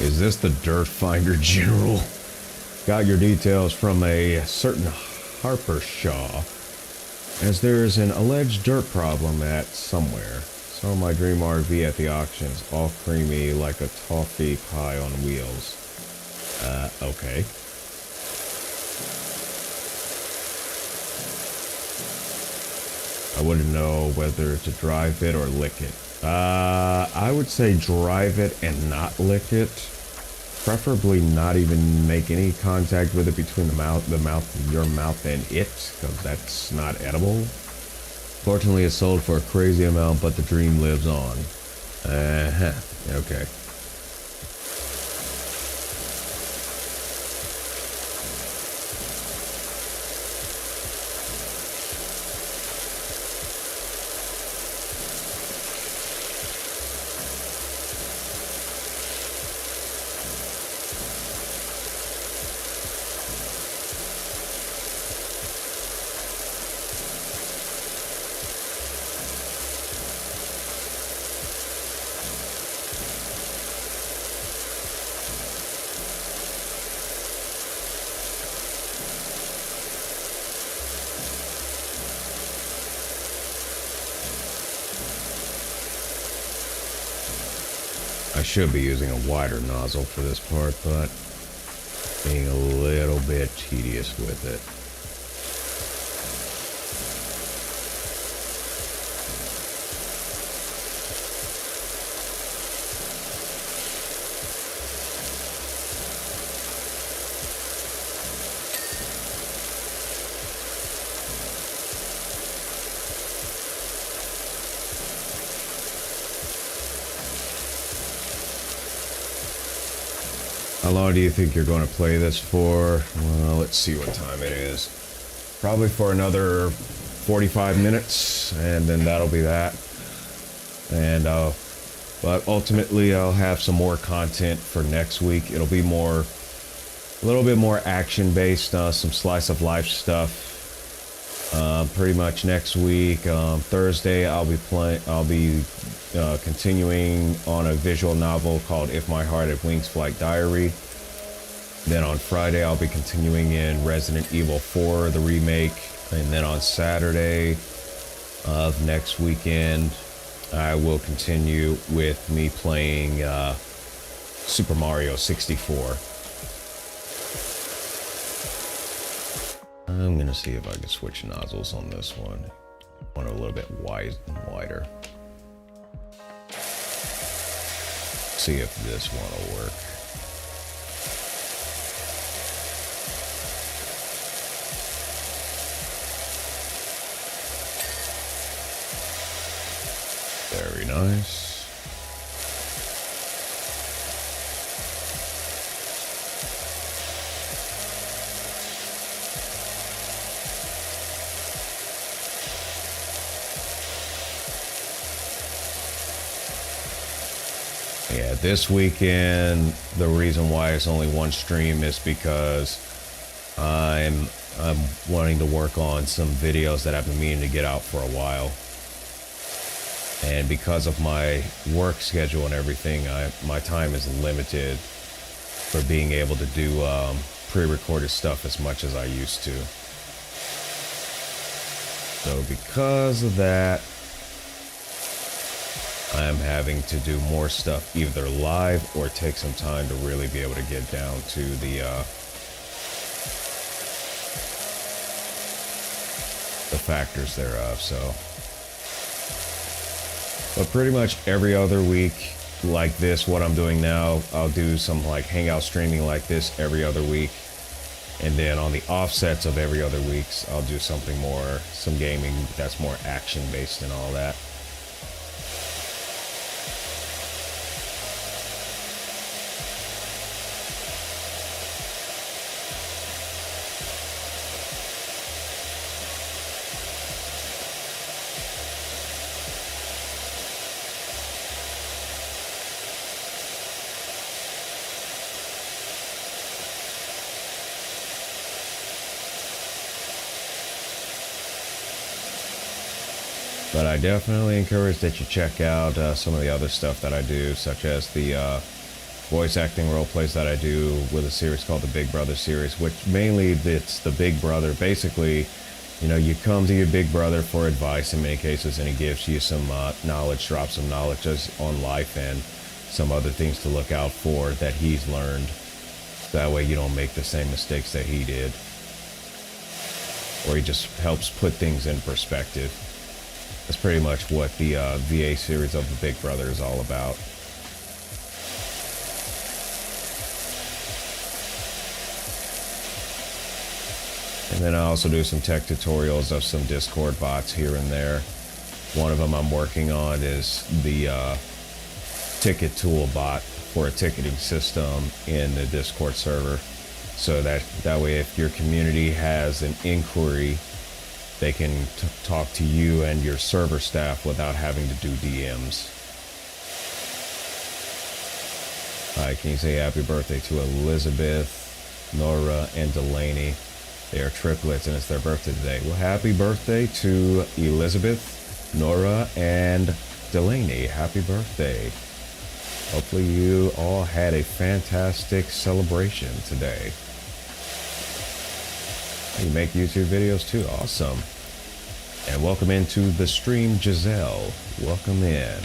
Is this the Dirt Finder General? Got your details from a certain Harper Shaw, as there is an alleged dirt problem at somewhere. Saw my dream RV at the auctions, all creamy like a toffee pie on wheels. Okay. I wouldn't know whether to drive it or lick it. I would say drive it and not lick it. Preferably not even make any contact with it between your mouth and it, because that's not edible. Fortunately, it's sold for a crazy amount, but the dream lives on. Okay. I should be using a wider nozzle for this part, but being a little bit tedious with it. How long do you think you're going to play this for? Well, let's see what time it is. Probably for another 45 minutes, and then that'll be that. And but ultimately, I'll have some more content for next week. It'll be a little bit more action-based, some slice of life stuff. Pretty much next week, Thursday, I'll be continuing on a visual novel called If My Heart Had Wings Flight Diary. Then on Friday, I'll be continuing in Resident Evil 4, the remake. And then on Saturday of next weekend, I will continue with me playing Super Mario 64. I'm gonna see if I can switch nozzles on this one. I want it a little bit wider. See if this one will work. Very nice. Yeah, this weekend, the reason why it's only one stream is because I'm wanting to work on some videos that I've been meaning to get out for a while. And because of my work schedule and everything, my time is limited for being able to do pre-recorded stuff as much as I used to. So because of that, I'm having to do more stuff either live or take some time to really be able to get down to the factors thereof. So, but pretty much every other week like this, what I'm doing now, I'll do some like hangout streaming like this every other week. And then on the offsets of every other weeks, I'll do something more, some gaming that's more action based and all that. But I definitely encourage that you check out some of the other stuff that I do, such as the voice acting role plays that I do with a series called the Big Brother series, which mainly it's the Big Brother. Basically, you know, you come to your big brother for advice in many cases, and he gives you some knowledge, drops some knowledge on life and some other things to look out for that he's learned. That way you don't make the same mistakes that he did. Or he just helps put things in perspective. That's pretty much what the VA series of the Big Brother is all about. And then I also do some tech tutorials of some Discord bots here and there. One of them I'm working on is the ticket tool bot for a ticketing system in the Discord server. So that way if your community has an inquiry, they can talk to you and your server staff without having to do DMs. Hi, can you say happy birthday to Elizabeth, Nora, and Delaney? They are triplets and it's their birthday today. Well, happy birthday to Elizabeth, Nora, and Delaney. Happy birthday. Hopefully you all had a fantastic celebration today. You make YouTube videos too? Awesome. And welcome into the stream, Giselle. Welcome in.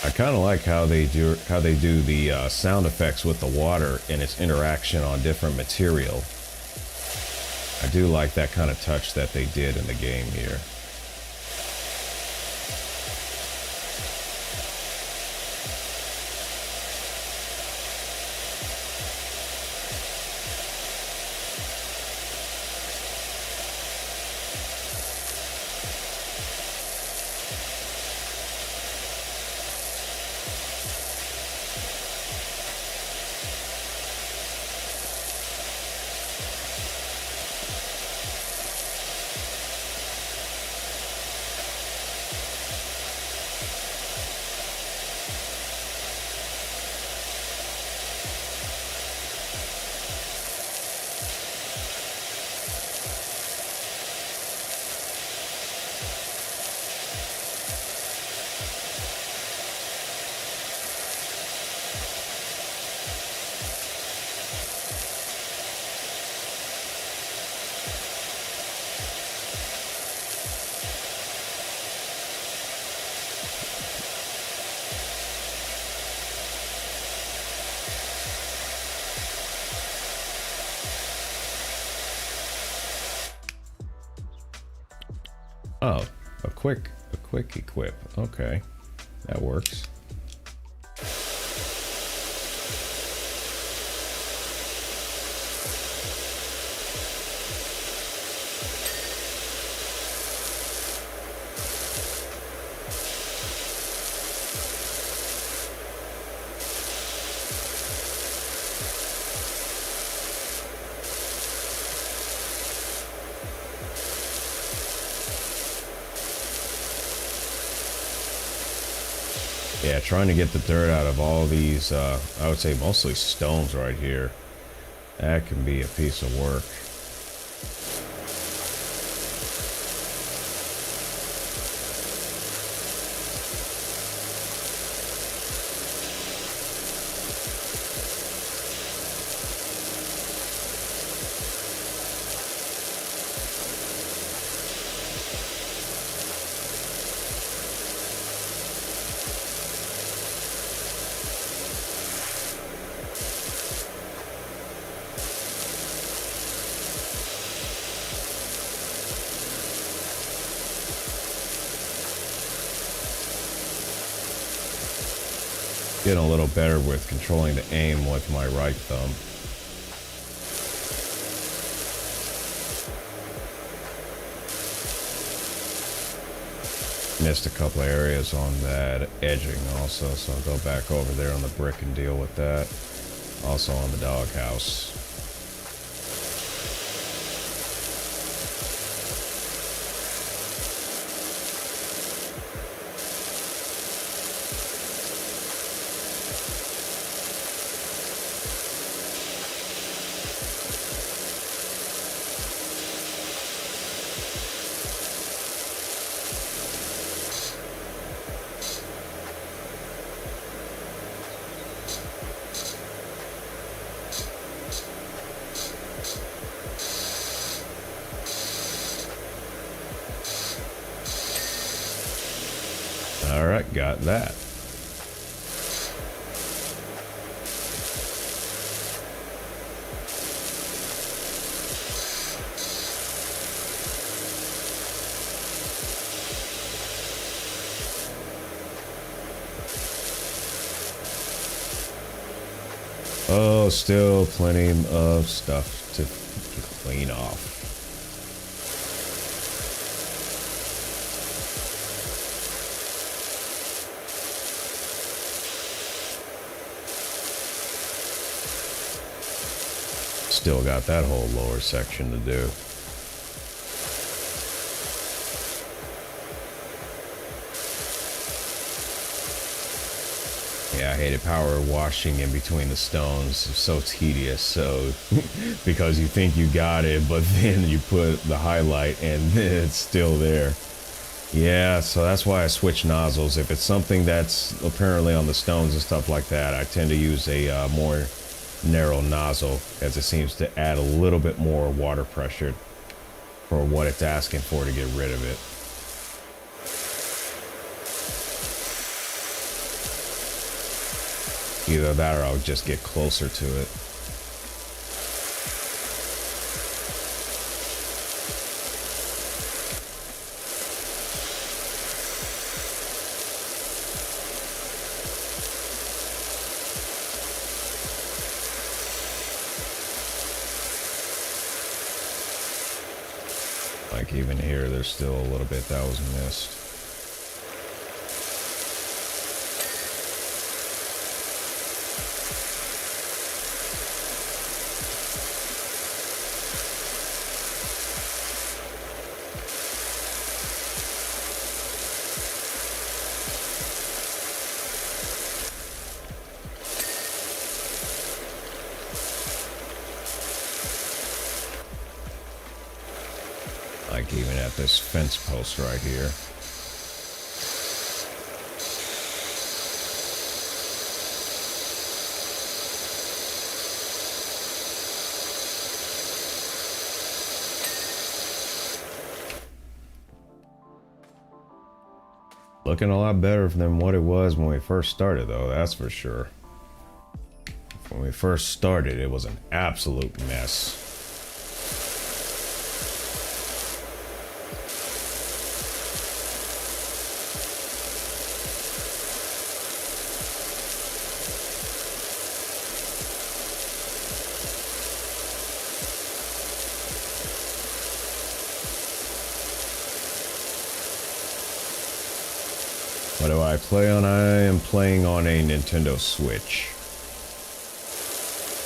I kind of like how they do the sound effects with the water and its interaction on different material. I do like that kind of touch that they did in the game here. Oh, a quick equip. Okay, that works. Yeah, trying to get the dirt out of all these, I would say mostly stones right here. That can be a piece of work. Getting a little better with controlling the aim with my right thumb. Missed a couple of areas on that edging also, so I'll go back over there on the brick and deal with that. Also on the doghouse. Alright, got that. Oh, still plenty of stuff to clean off. Still got that whole lower section to do. Yeah, I hated power washing in between the stones. It's so tedious. So because you think you got it, but then you put the highlight and it's still there. Yeah, so that's why I switch nozzles. If it's something that's apparently on the stones and stuff like that, I tend to use a more narrow nozzle, as it seems to add a little bit more water pressure for what it's asking for to get rid of it. Either that or I'll just get closer to it. Like even here, there's still a little bit that was missed. Like even at this fence post right here. Looking a lot better than what it was when we first started, though, that's for sure. When we first started, it was an absolute mess. What do I play on? I am playing on a Nintendo Switch.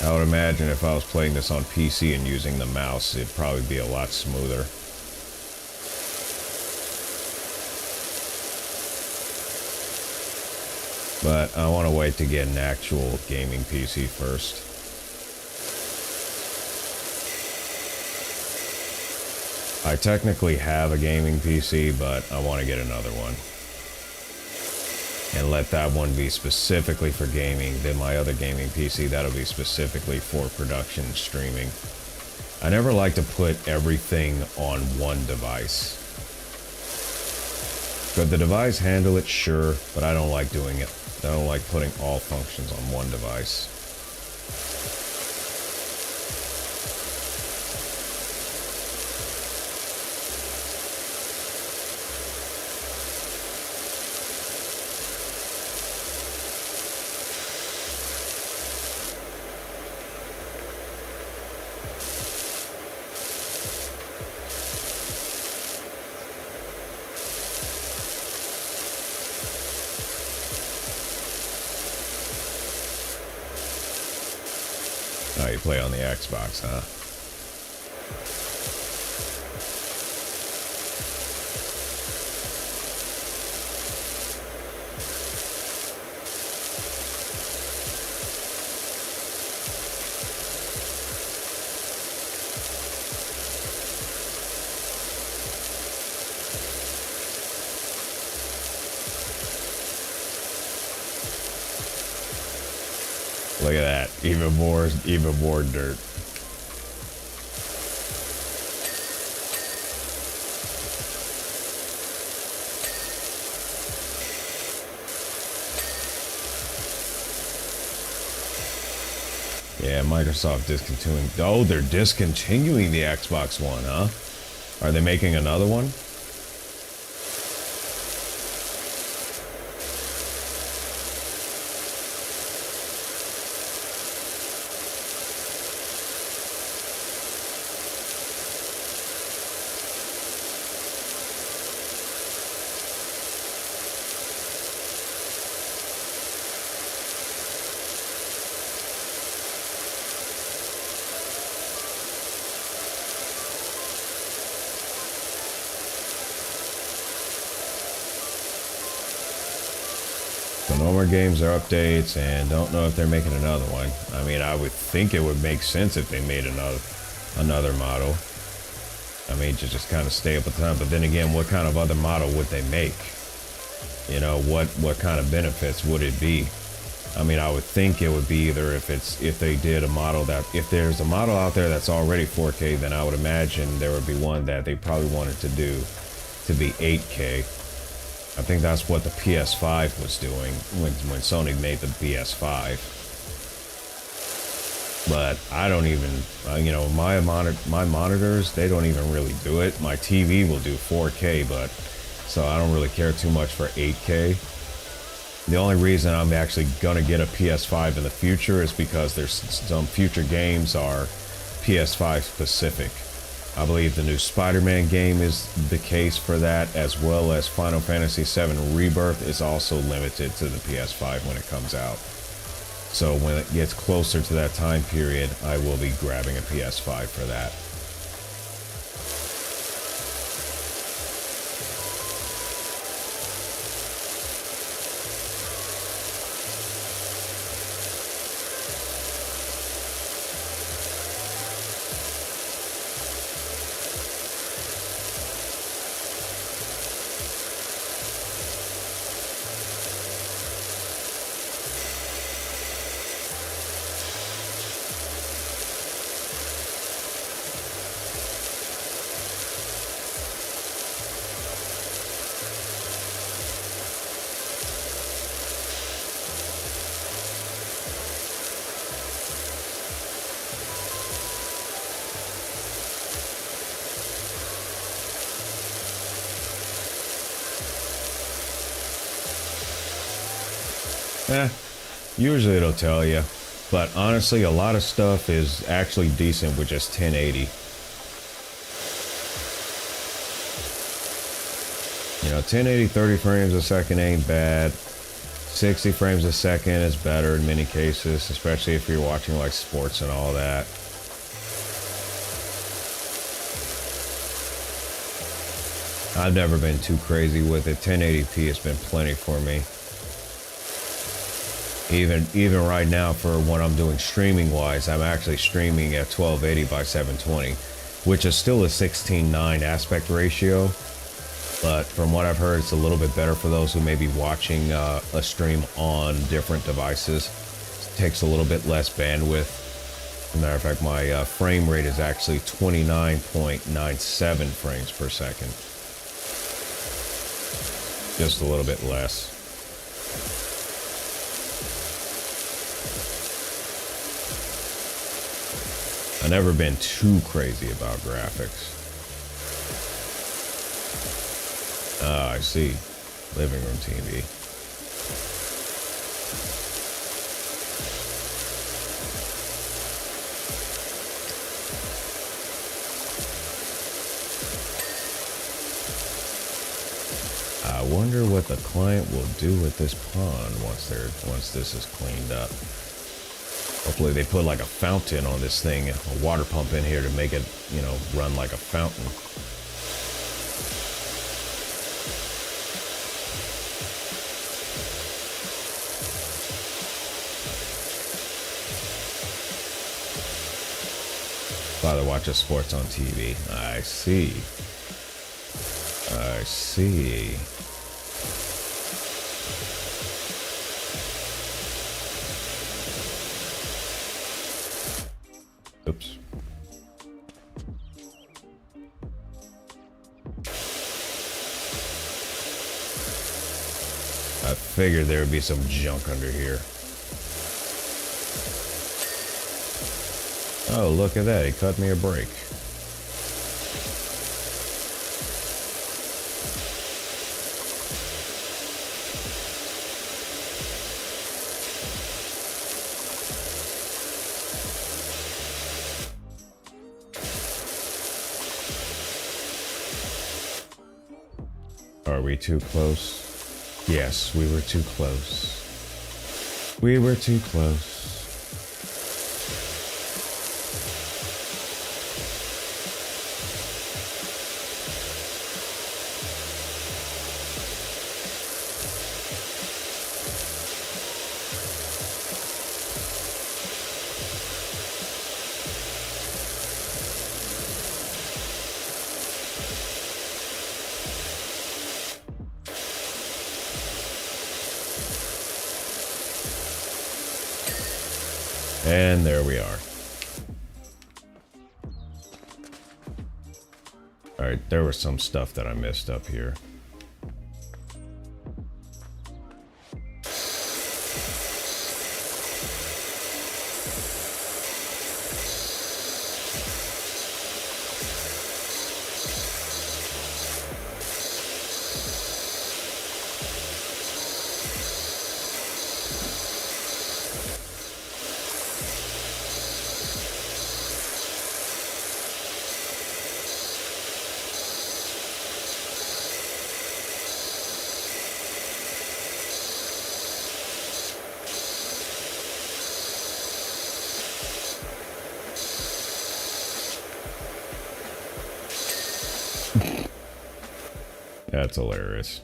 I would imagine if I was playing this on PC and using the mouse, it'd probably be a lot smoother. But I want to wait to get an actual gaming PC first. I technically have a gaming PC, but I want to get another one. And let that one be specifically for gaming. Then my other gaming PC, that'll be specifically for production and streaming. I never like to put everything on one device. Could the device handle it? Sure, but I don't like doing it. I don't like putting all functions on one device. Oh, you play on the Xbox, huh? Look at that. Even more dirt. Yeah, Microsoft discontinuing. Oh, they're discontinuing the Xbox One, huh? Are they making another one? So no more games or updates, and don't know if they're making another one. I mean, I would think it would make sense if they made another model. I mean, to just kind of stay up with time. But then again, what kind of other model would they make? You know, what kind of benefits would it be? I mean, I would think it would be either if they did a model if there's a model out there that's already 4K, then I would imagine there would be one that they probably wanted to do to be 8K. I think that's what the PS5 was doing when Sony made the PS5. But I don't even, you know, my monitors, they don't even really do it. My TV will do 4K, but so I don't really care too much for 8K. The only reason I'm actually gonna get a PS5 in the future is because there's some future games are PS5 specific. I believe the new Spider-Man game is the case for that, as well as Final Fantasy VII Rebirth is also limited to the PS5 when it comes out. So when it gets closer to that time period, I will be grabbing a PS5 for that. Usually it'll tell you, but honestly, a lot of stuff is actually decent with just 1080. You know, 1080 30 frames a second ain't bad. 60 frames a second is better in many cases, especially if you're watching like sports and all that. I've never been too crazy with it. 1080p has been plenty for me. Even right now, for what I'm doing streaming wise, I'm actually streaming at 1280 by 720, which is still a 16:9 aspect ratio. But from what I've heard, it's a little bit better for those who may be watching a stream on different devices. It takes a little bit less bandwidth. As a matter of fact, my frame rate is actually 29.97 frames per second. Just a little bit less. I've never been too crazy about graphics. Ah, I see. Living room TV. I wonder what the client will do with this pond once this is cleaned up. Hopefully they put like a fountain on this thing, a water pump in here to make it, you know, run like a fountain. Father watches sports on TV. I see. I see. Oops. I figured there would be some junk under here. Oh, look at that. He cut me a break. Are we too close? Yes, we were too close. We were too close. And there we are. Alright, there was some stuff that I missed up here. That's hilarious.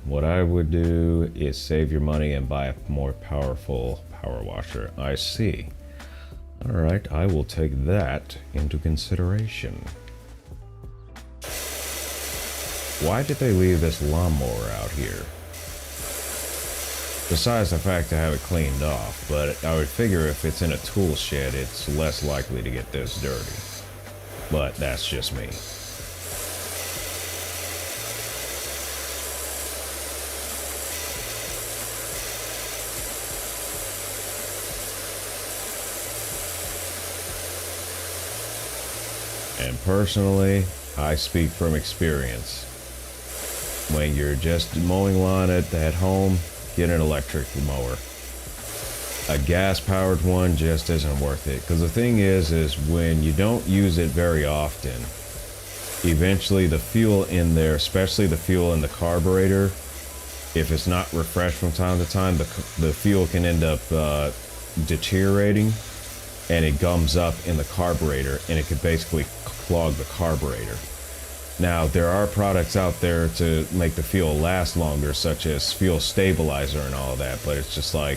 What I would do is save your money and buy a more powerful power washer. I see. All right, I will take that into consideration. Why did they leave this lawnmower out here? Besides the fact to have it cleaned off, but I would figure if it's in a tool shed, it's less likely to get this dirty. But that's just me. And personally, I speak from experience. When you're just mowing lawn at home, get an electric mower. A gas-powered one just isn't worth it. Because the thing is when you don't use it very often, eventually the fuel in there, especially the fuel in the carburetor, if it's not refreshed from time to time, the fuel can end up deteriorating, and it gums up in the carburetor, and it could basically clog the carburetor. Now, there are products out there to make the fuel last longer, such as fuel stabilizer and all of that, but it's just like,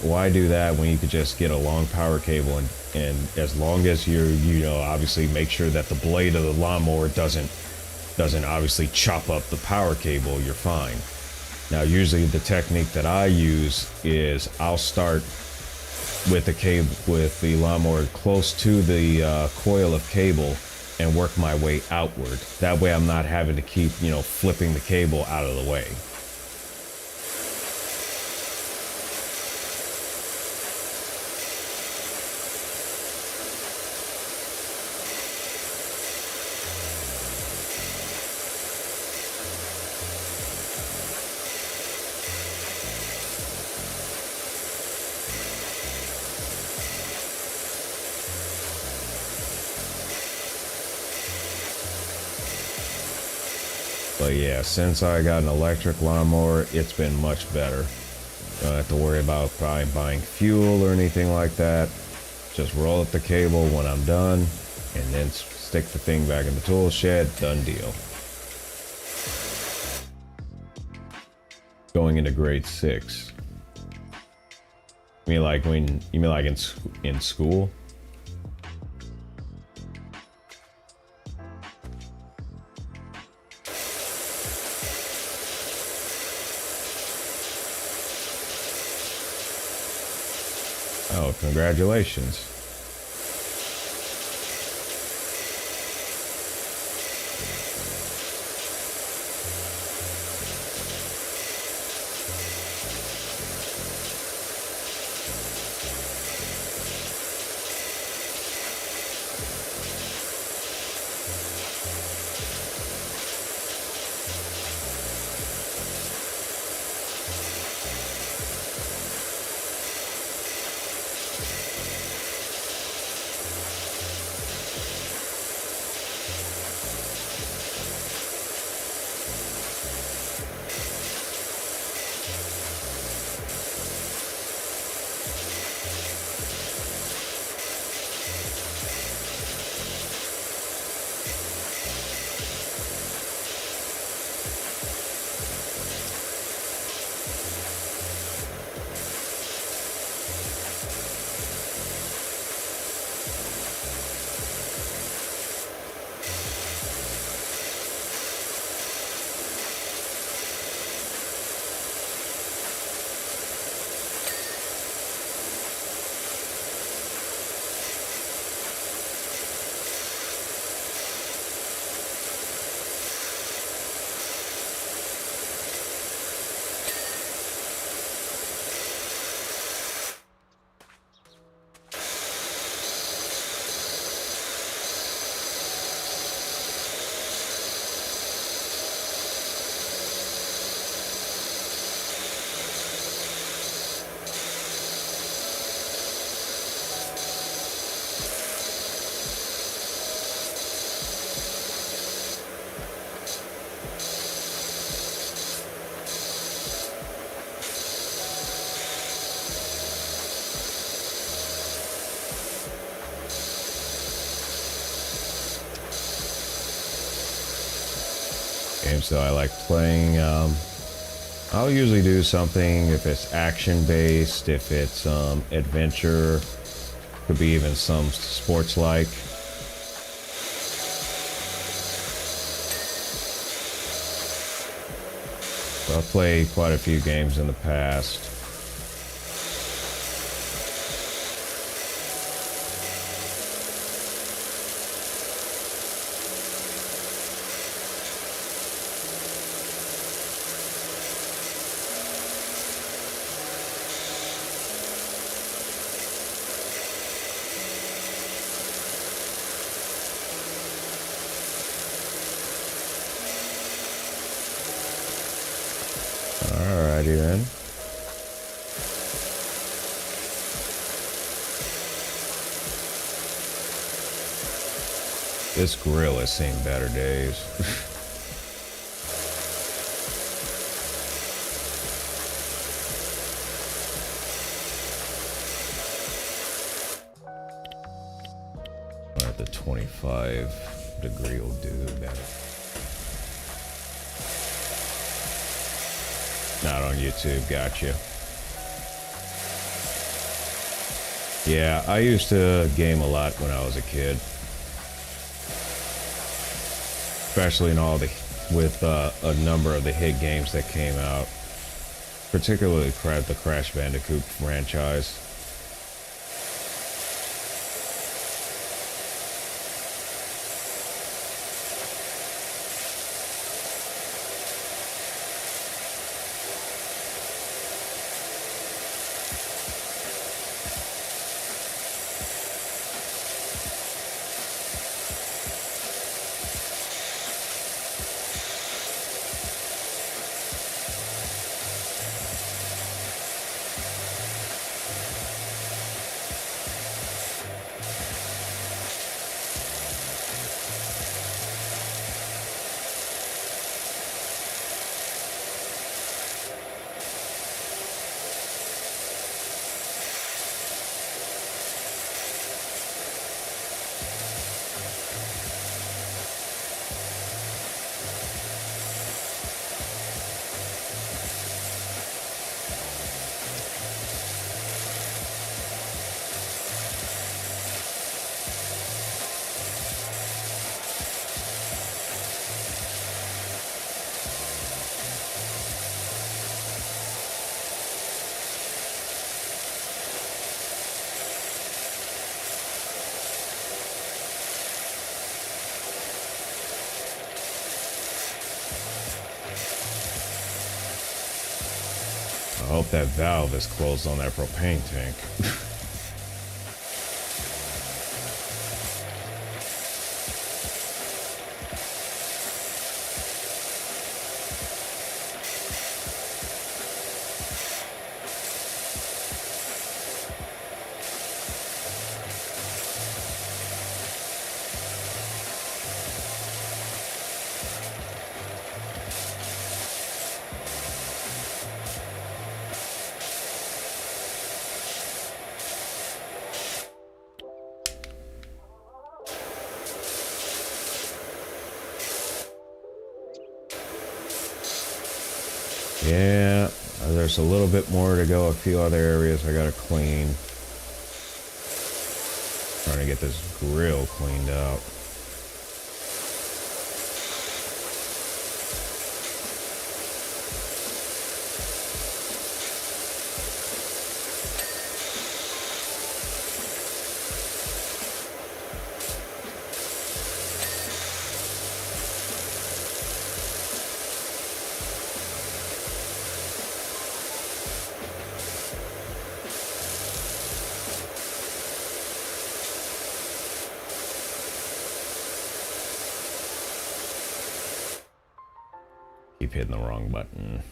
why do that when you could just get a long power cable, and as long as you know, obviously make sure that the blade of the lawnmower doesn't obviously chop up the power cable, you're fine. Now, usually the technique that I use is I'll start with the lawnmower close to the coil of cable and work my way outward. That way I'm not having to keep, you know, flipping the cable out of the way. But yeah, since I got an electric lawnmower, it's been much better. Don't have to worry about probably buying fuel or anything like that. Just roll up the cable when I'm done, and then stick the thing back in the tool shed. Done deal. Going into grade 6. You mean like in school? Oh, congratulations. Games that I like playing, I'll usually do something if it's action based, if it's adventure, could be even some sports like. So I've played quite a few games in the past. Alrighty then. This grill has seen better days. At the 25-degree will do better. Not on YouTube, gotcha. Yeah, I used to game a lot when I was a kid. Especially in with a number of the hit games that came out. Particularly the Crash Bandicoot franchise. I hope that valve is closed on that propane tank. Yeah, there's a little bit more to go. A few other areas I gotta clean. Trying to get this grill cleaned out. Keep hitting the wrong button.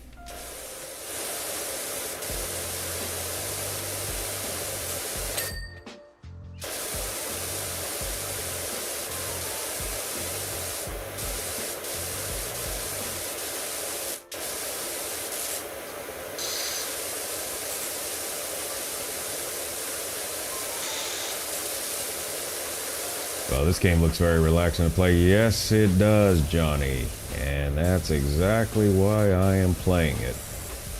Well, this game looks very relaxing to play. Yes, it does, Johnny. And that's exactly why I am playing it.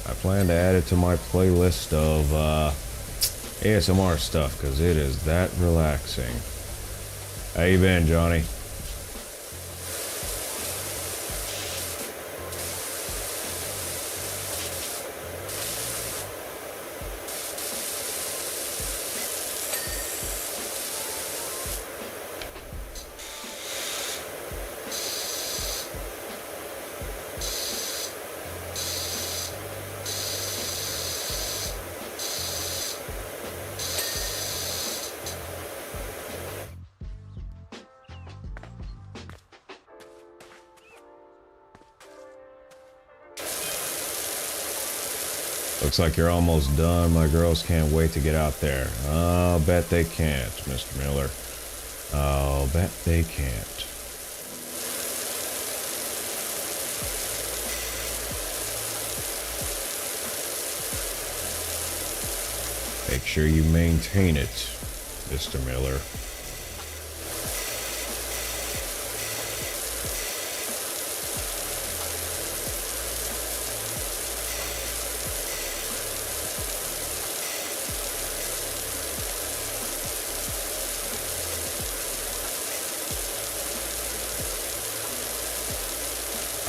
I plan to add it to my playlist of ASMR stuff because it is that relaxing. How you been, Johnny? Looks like you're almost done. My girls can't wait to get out there. I'll bet they can't, Mr. Miller. I'll bet they can't. Make sure you maintain it, Mr. Miller.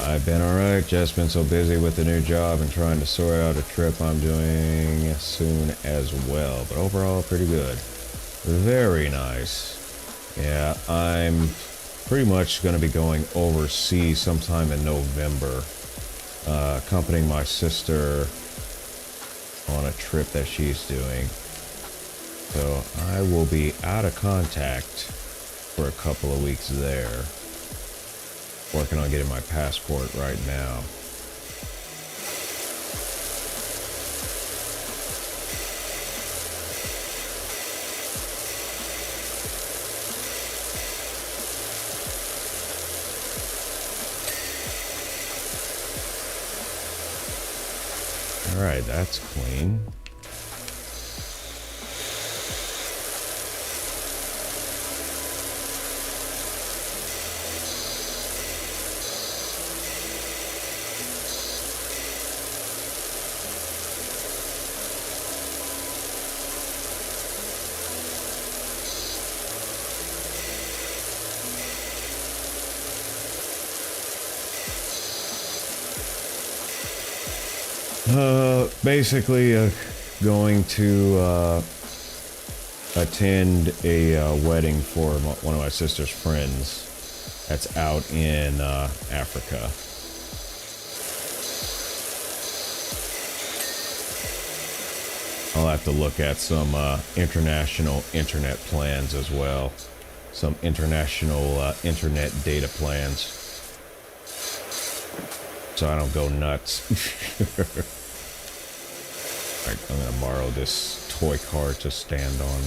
I've been alright, just been so busy with the new job and trying to sort out a trip I'm doing soon as well. But overall, pretty good. Very nice. Yeah, I'm pretty much going to be going overseas sometime in November. Accompanying my sister on a trip that she's doing. So I will be out of contact for a couple of weeks there. Working on getting my passport right now. All right, that's clean. Basically, going to attend a wedding for one of my sister's friends that's out in Africa. I'll have to look at some international internet plans as well. Some international internet data plans. So I don't go nuts. Alright, I'm gonna borrow this toy car to stand on.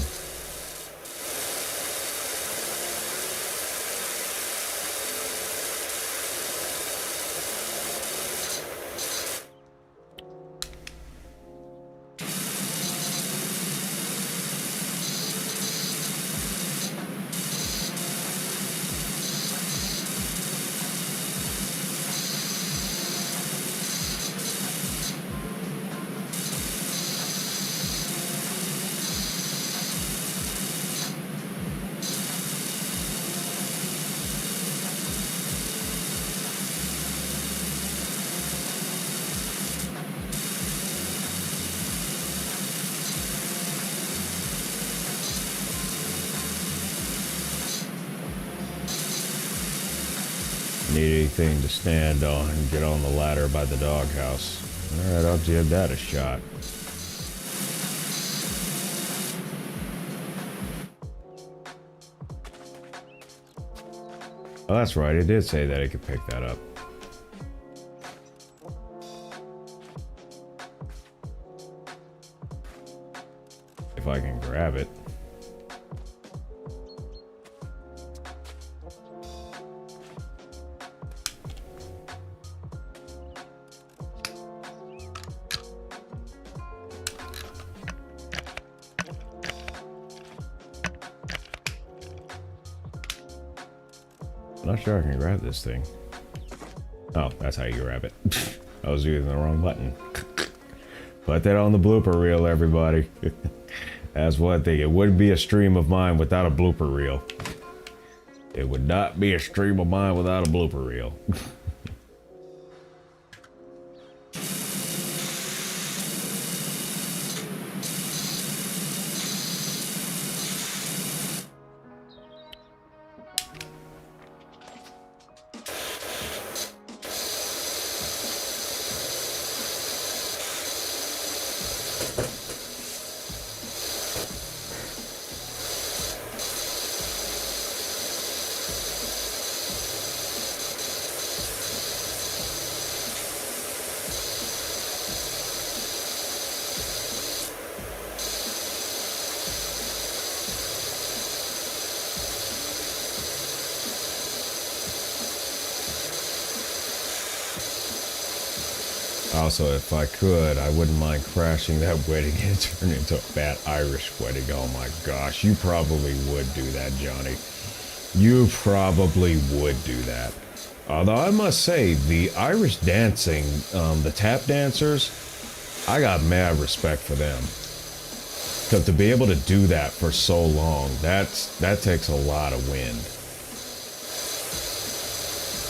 Need anything to stand on and get on the ladder by the doghouse. Alright, I'll give that a shot. Oh, that's right, it did say that it could pick that up. If I can grab it. I'm not sure I can grab this thing. Oh, that's how you grab it. I was using the wrong button. Put that on the blooper reel, everybody. That's one thing. It wouldn't be a stream of mine without a blooper reel. It would not be a stream of mine without a blooper reel. Also, if I could, I wouldn't mind crashing that wedding and turn it into a bad Irish wedding. Oh my gosh, you probably would do that, Johnny. You probably would do that. Although I must say, the Irish dancing, the tap dancers, I got mad respect for them. Because to be able to do that for so long, that takes a lot of wind.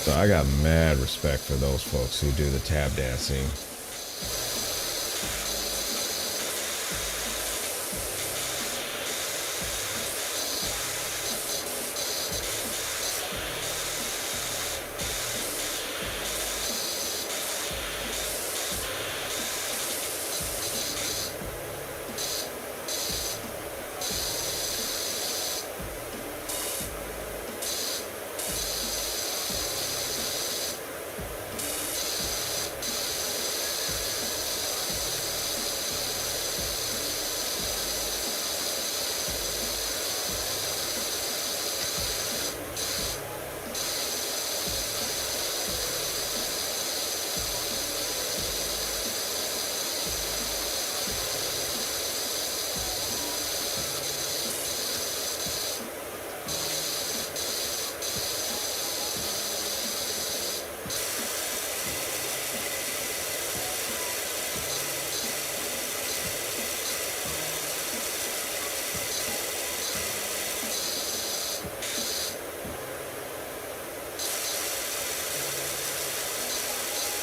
So I got mad respect for those folks who do the tap dancing.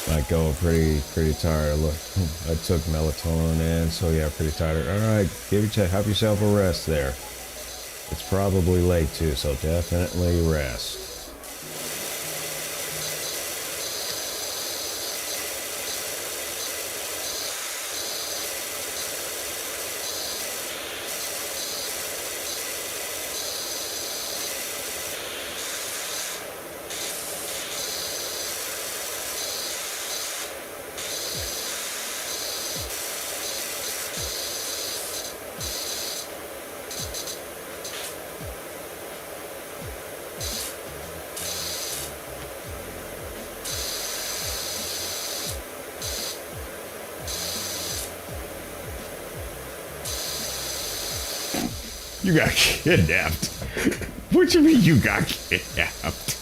Might go pretty tired. Look, I took melatonin, so yeah, pretty tired. All right, have yourself a rest there. It's probably late too, so definitely rest. You got kidnapped. What do you mean you got kidnapped?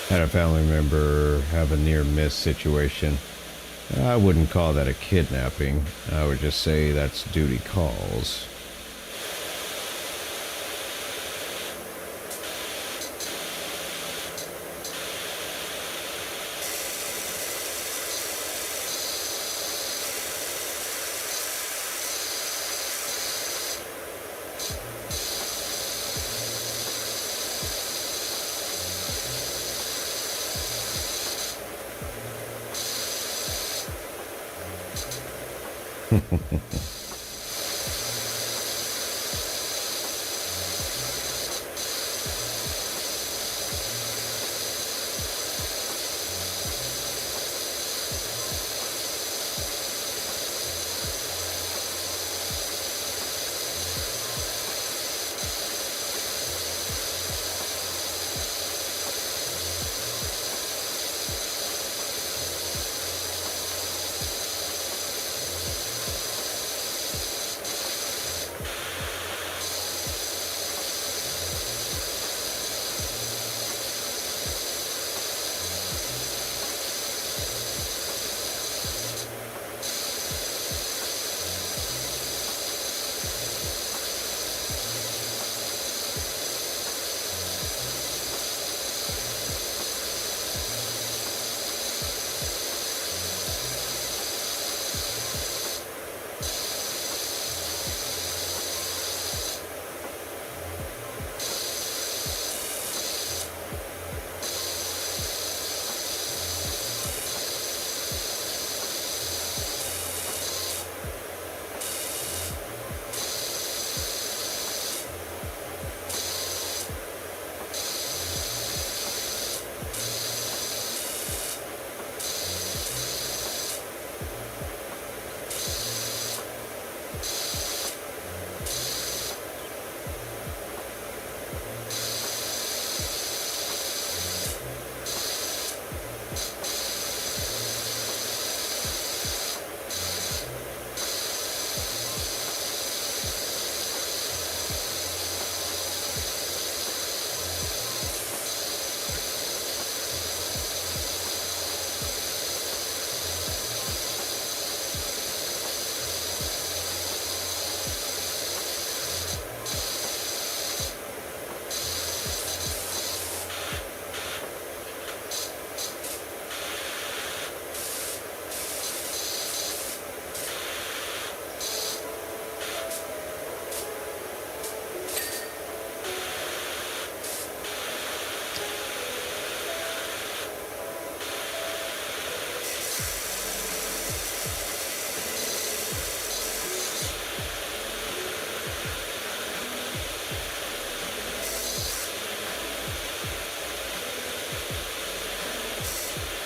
Had a family member have a near miss situation. I wouldn't call that a kidnapping. I would just say that's duty calls.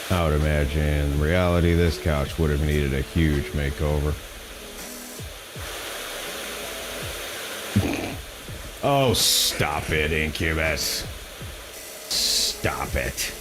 I would imagine in reality this couch would have needed a huge makeover. Oh, stop it, Incubus. Stop it.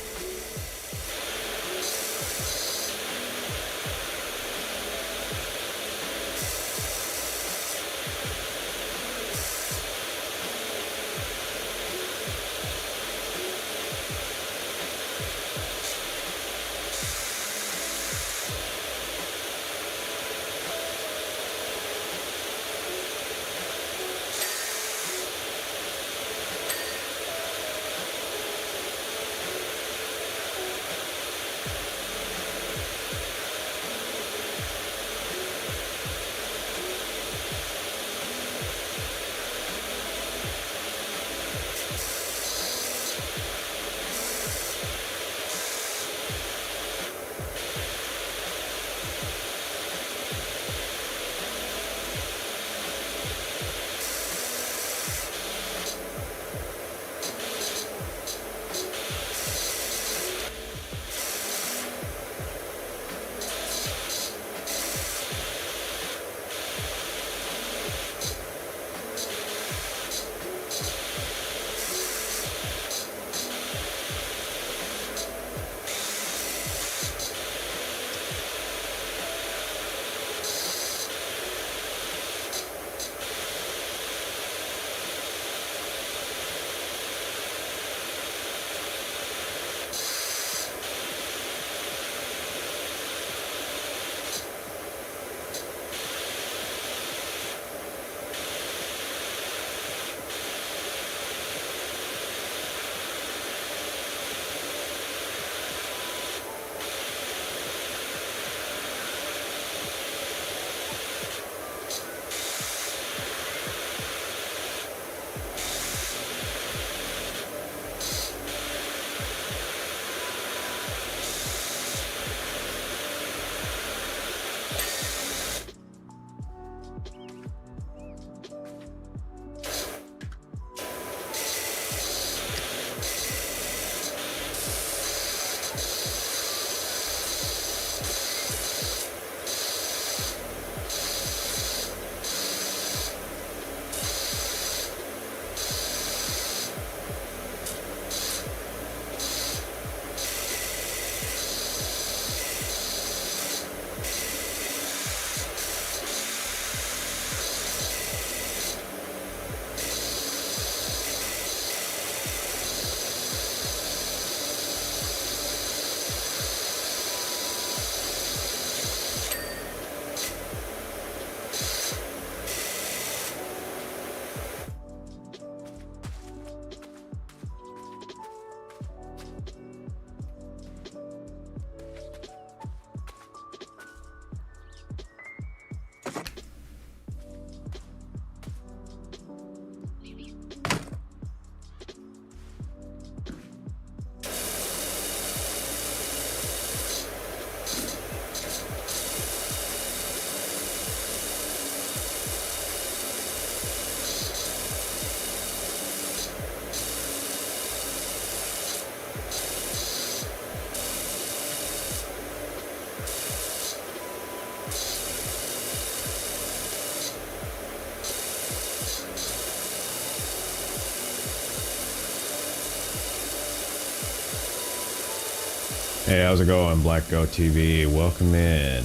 Hey, how's it going? Black Goat TV, welcome in.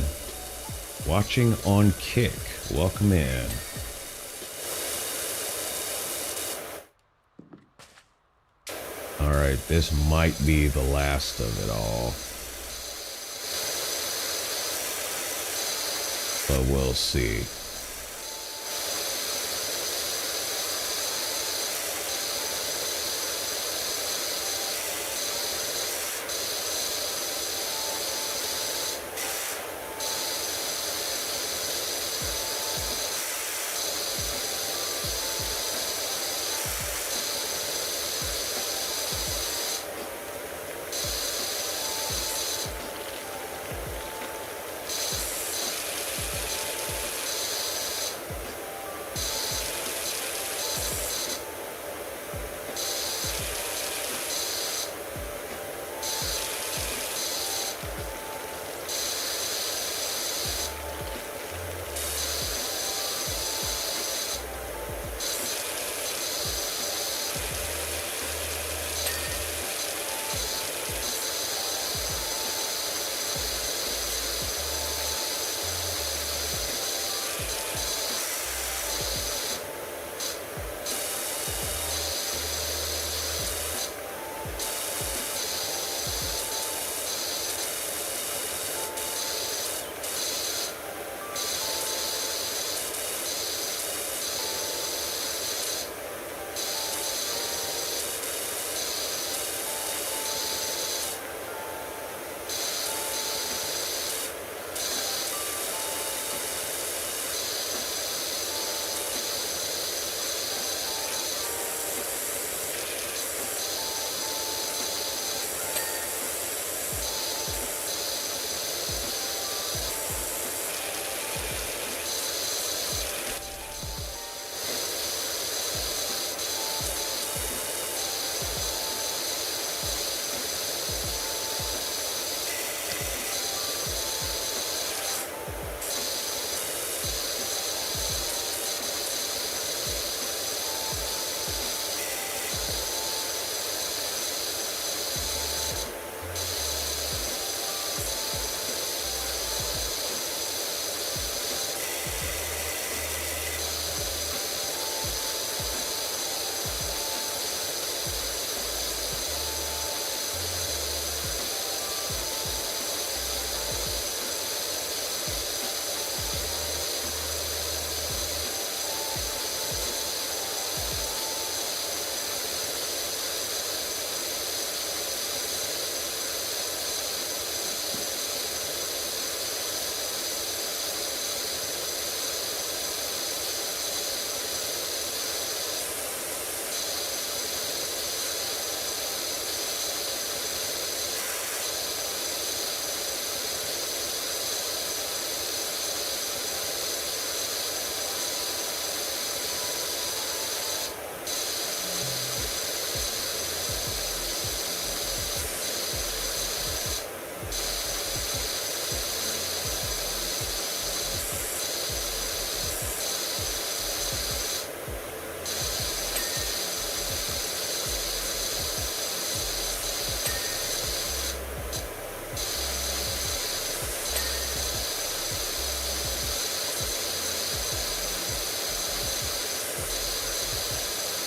Watching on Kick, welcome in. Alright, this might be the last of it all. But we'll see.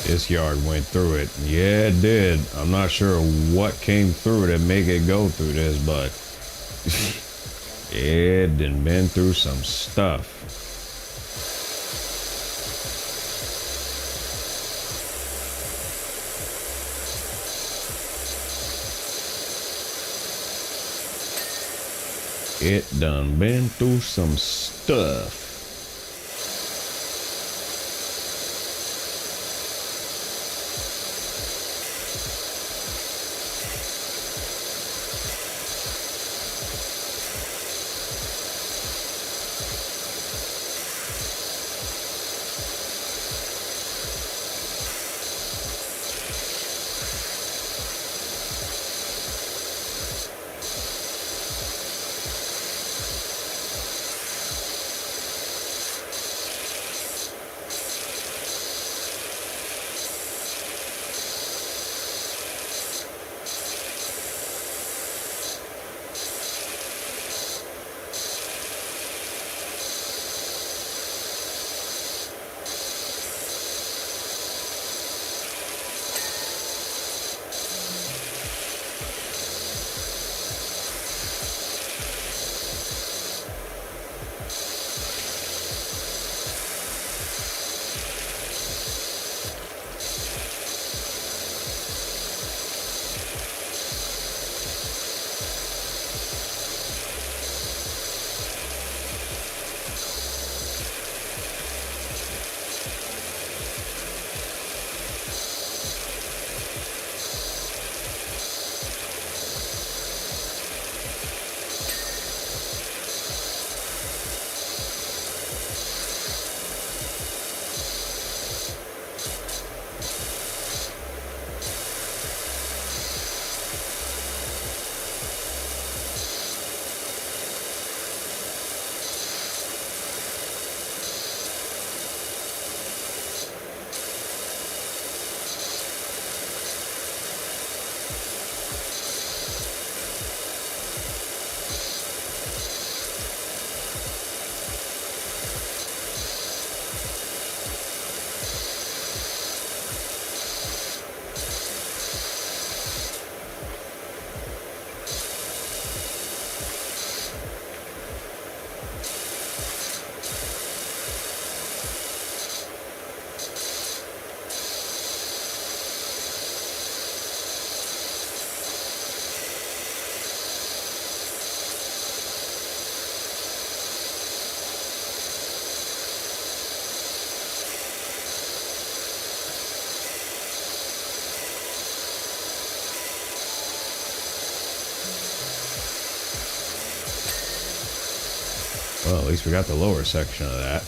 This yard went through it. Yeah, it did. I'm not sure what came through to make it go through this, but it done been through some stuff. It done been through some stuff. Well, at least we got the lower section of that.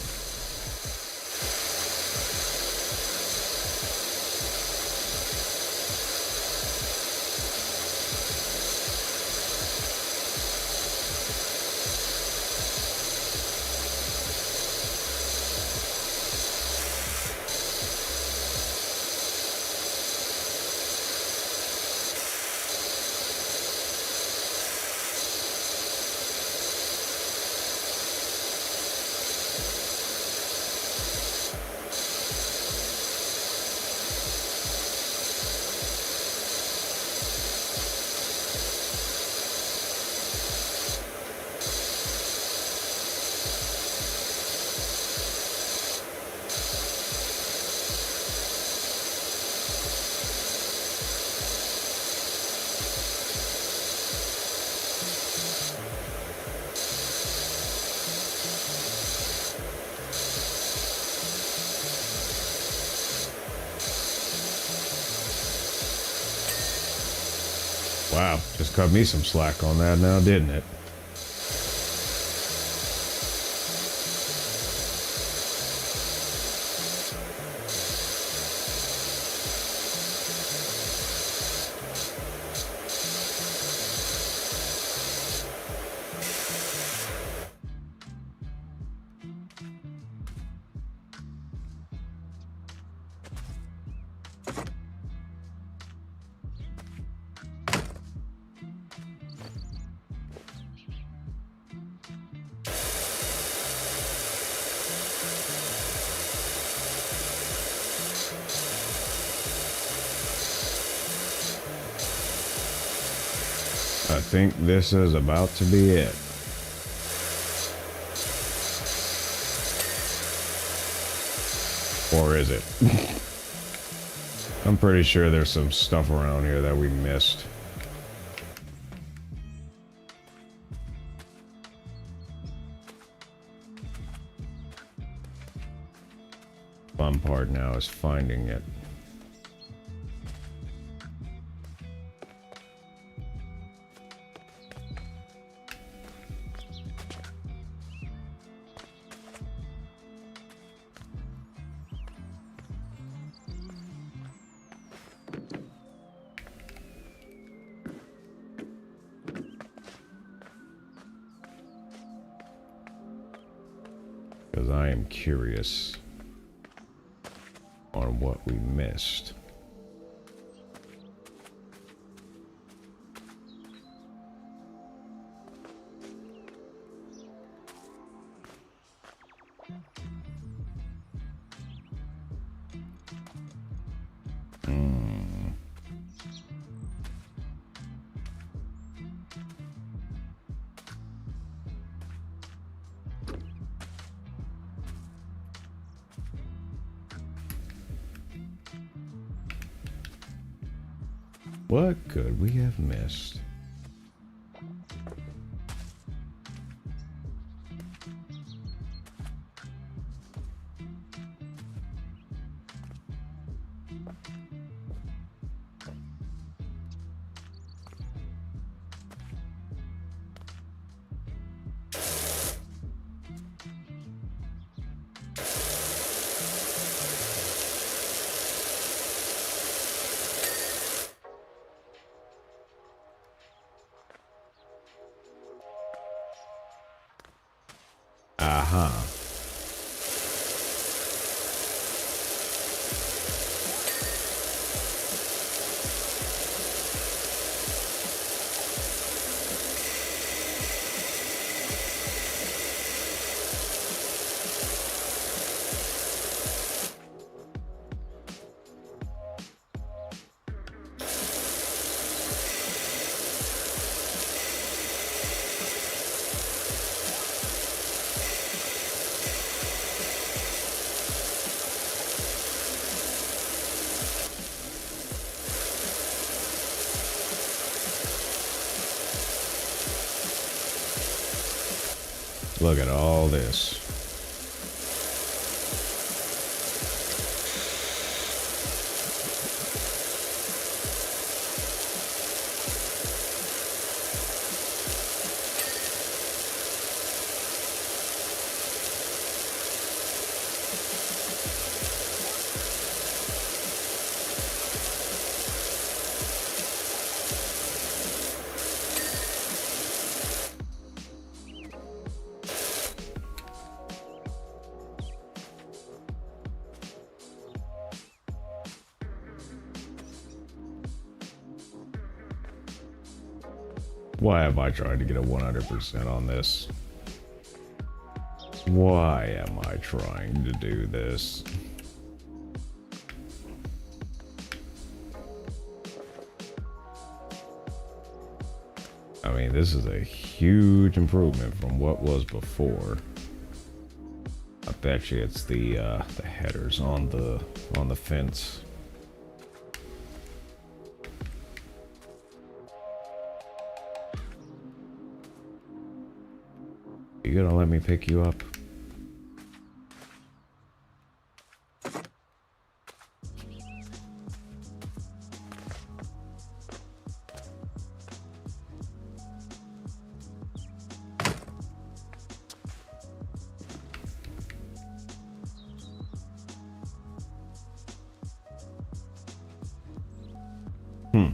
Wow, just cut me some slack on that now, didn't it? I think this is about to be it. Or is it? I'm pretty sure there's some stuff around here that we missed. Fun part now is finding it. Because I am curious on what we missed. What could we have missed? Aha. Look at all this. Why have I tried to get a 100% on this? Why am I trying to do this? I mean, this is a huge improvement from what was before. I bet you it's the headers on the fence. You gonna let me pick you up? Hmm.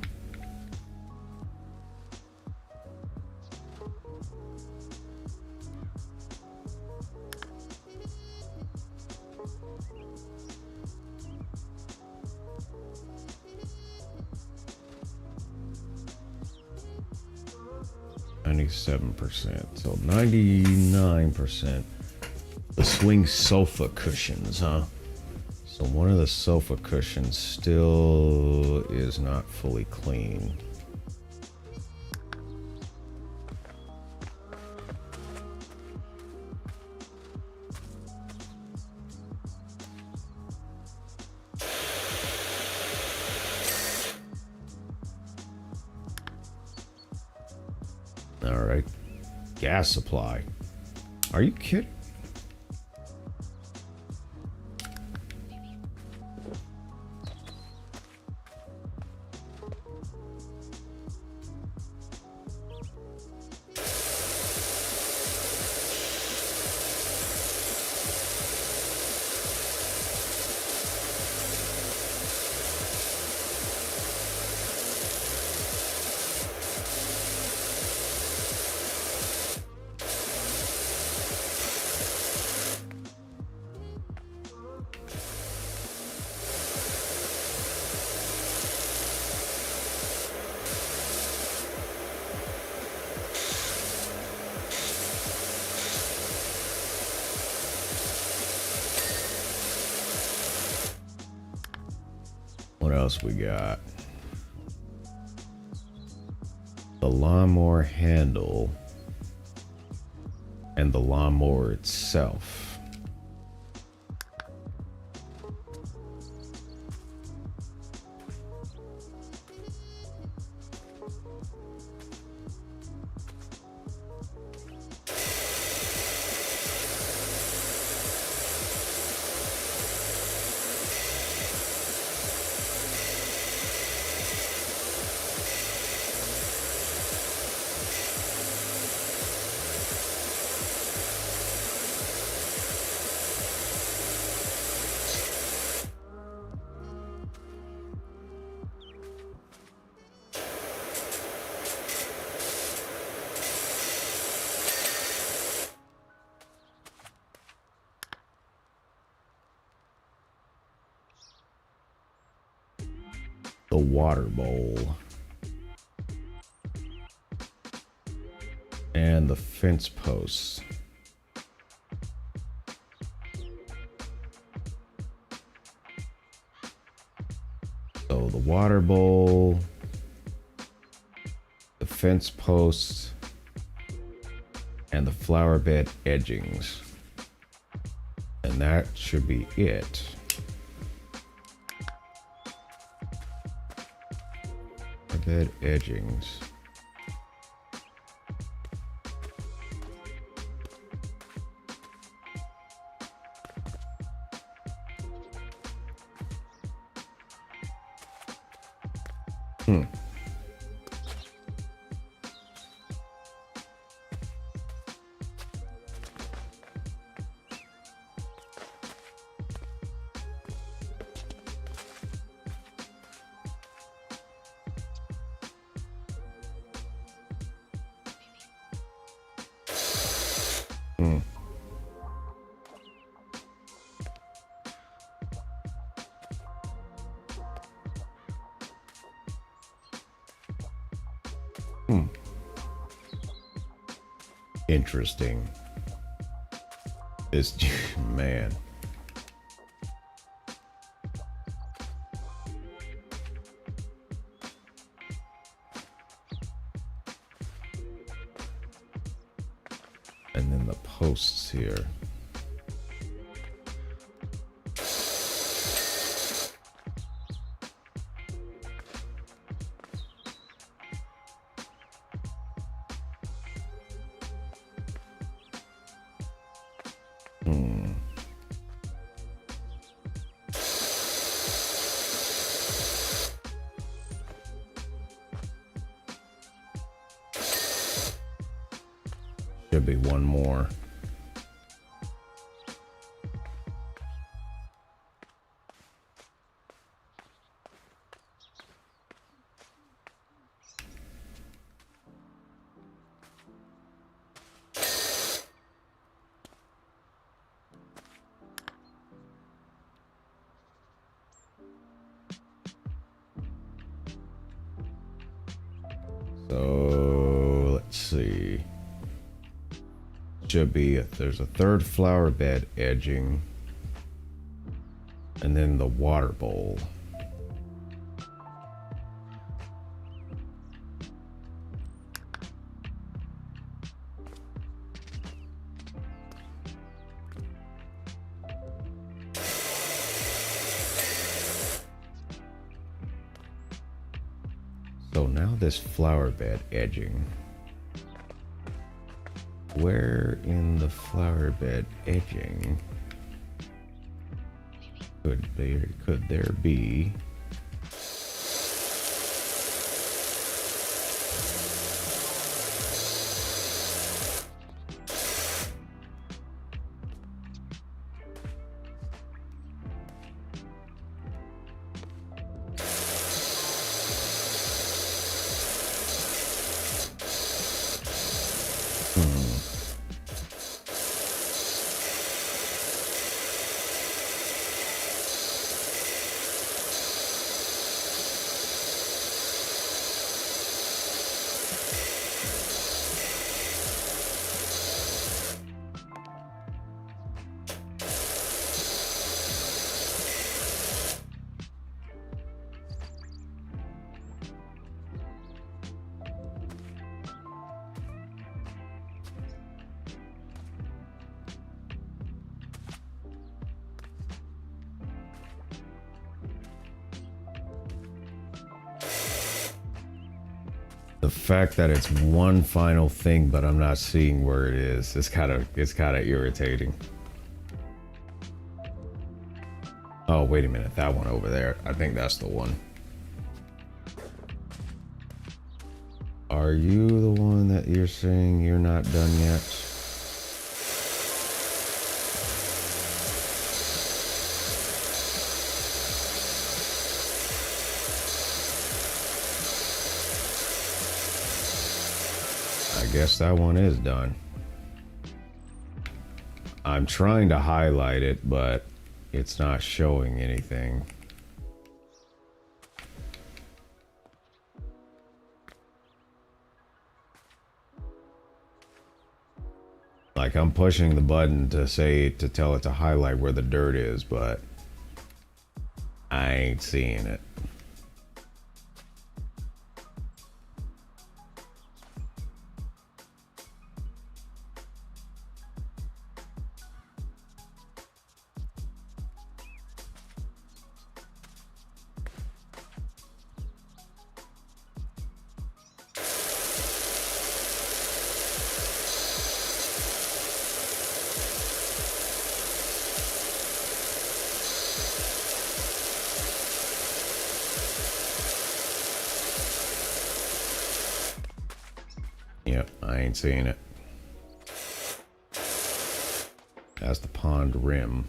%, so 99%. The swing sofa cushions, huh? So one of the sofa cushions still is not fully clean. All right. Gas supply. Are you kidding? What else we got? The lawnmower handle and the lawnmower itself. The water bowl and the fence posts. So the water bowl, the fence posts, and the flower bed edgings. And that should be it. Bed edgings. Interesting. This man. And then the posts here. Should be one more. So let's see. Should be there's a third flower bed edging, and then the water bowl. So now this flower bed edging. Where in the flower bed edging could there be the fact that it's one final thing, but I'm not seeing where it is. It's kind of irritating. Oh, wait a minute. That one over there. I think that's the one. Are you the one that you're saying you're not done yet? I guess that one is done. I'm trying to highlight it, but it's not showing anything. Like I'm pushing the button to tell it to highlight where the dirt is, but I ain't seeing it. Yep, I ain't seeing it. That's the pond rim.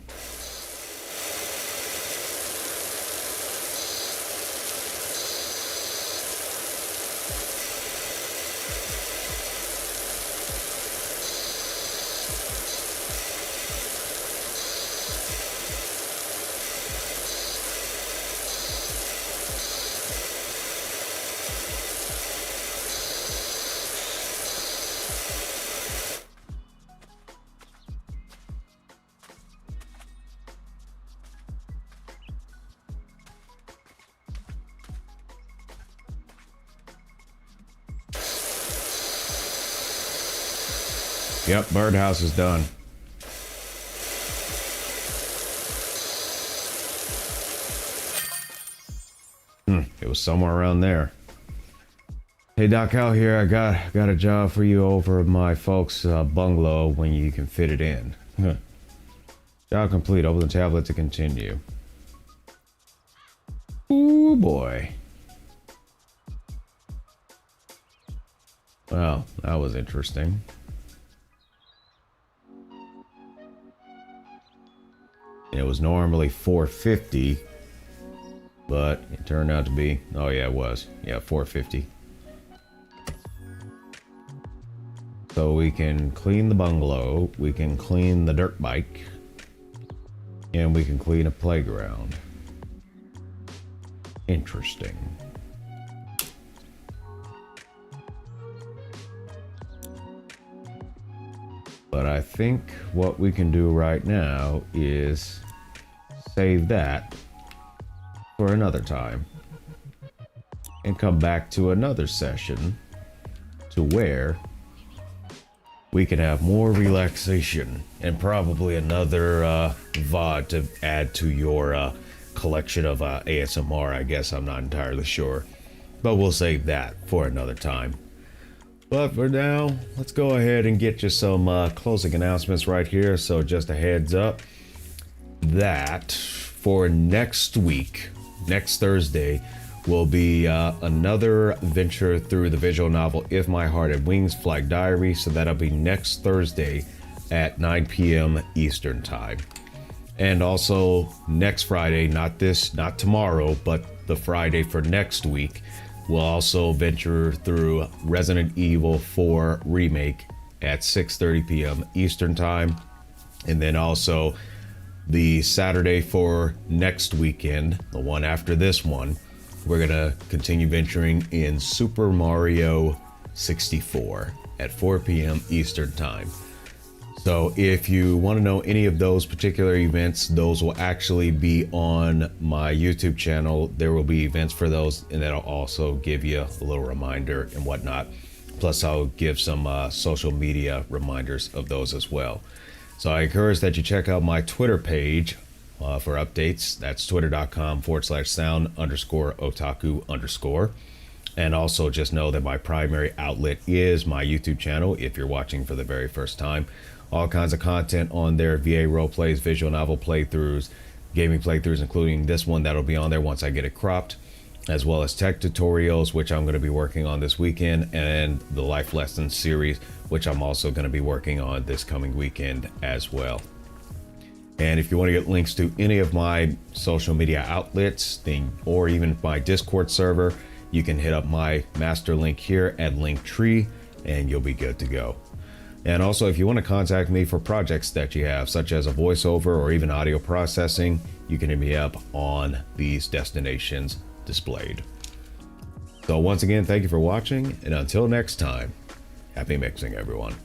Yep, birdhouse is done. It was somewhere around there. Hey, Doc Al here. I got a job for you over at my folks' bungalow when you can fit it in. Job complete. Open the tablet to continue. Ooh, boy. Well, that was interesting. It was normally $450, but it turned out to be, oh yeah, it was. Yeah, $450. So we can clean the bungalow, we can clean the dirt bike, and we can clean a playground. Interesting. But I think what we can do right now is save that for another time and come back to another session to where we can have more relaxation and probably another VOD to add to your collection of ASMR. I guess I'm not entirely sure, but we'll save that for another time. But for now, let's go ahead and get you some closing announcements right here. So just a heads up that for next week, next Thursday, will be another venture through the visual novel If My Heart Had Wings, Flight Diary. So that'll be next Thursday at 9 p.m. Eastern Time. And also next Friday, not tomorrow, but the Friday for next week, we'll also venture through Resident Evil 4 Remake at 6:30 p.m. Eastern Time. And then also the Saturday for next weekend, the one after this one, we're gonna continue venturing in Super Mario 64 at 4 p.m. Eastern Time. So if you want to know any of those particular events, those will actually be on my YouTube channel. There will be events for those, and that'll also give you a little reminder and whatnot. Plus I'll give some social media reminders of those as well. So I encourage that you check out my Twitter page for updates. That's twitter.com/sound_otaku_. And also just know that my primary outlet is my YouTube channel if you're watching for the very first time. All kinds of content on there, VA roleplays, visual novel playthroughs, gaming playthroughs, including this one that'll be on there once I get it cropped, as well as tech tutorials, which I'm going to be working on this weekend, and the life lessons series, which I'm also going to be working on this coming weekend as well. And if you want to get links to any of my social media outlets, or even my Discord server, you can hit up my master link here at Linktree, and you'll be good to go. And also, if you want to contact me for projects that you have, such as a voiceover or even audio processing, you can hit me up on these destinations displayed. So once again, thank you for watching, and until next time, happy mixing, everyone.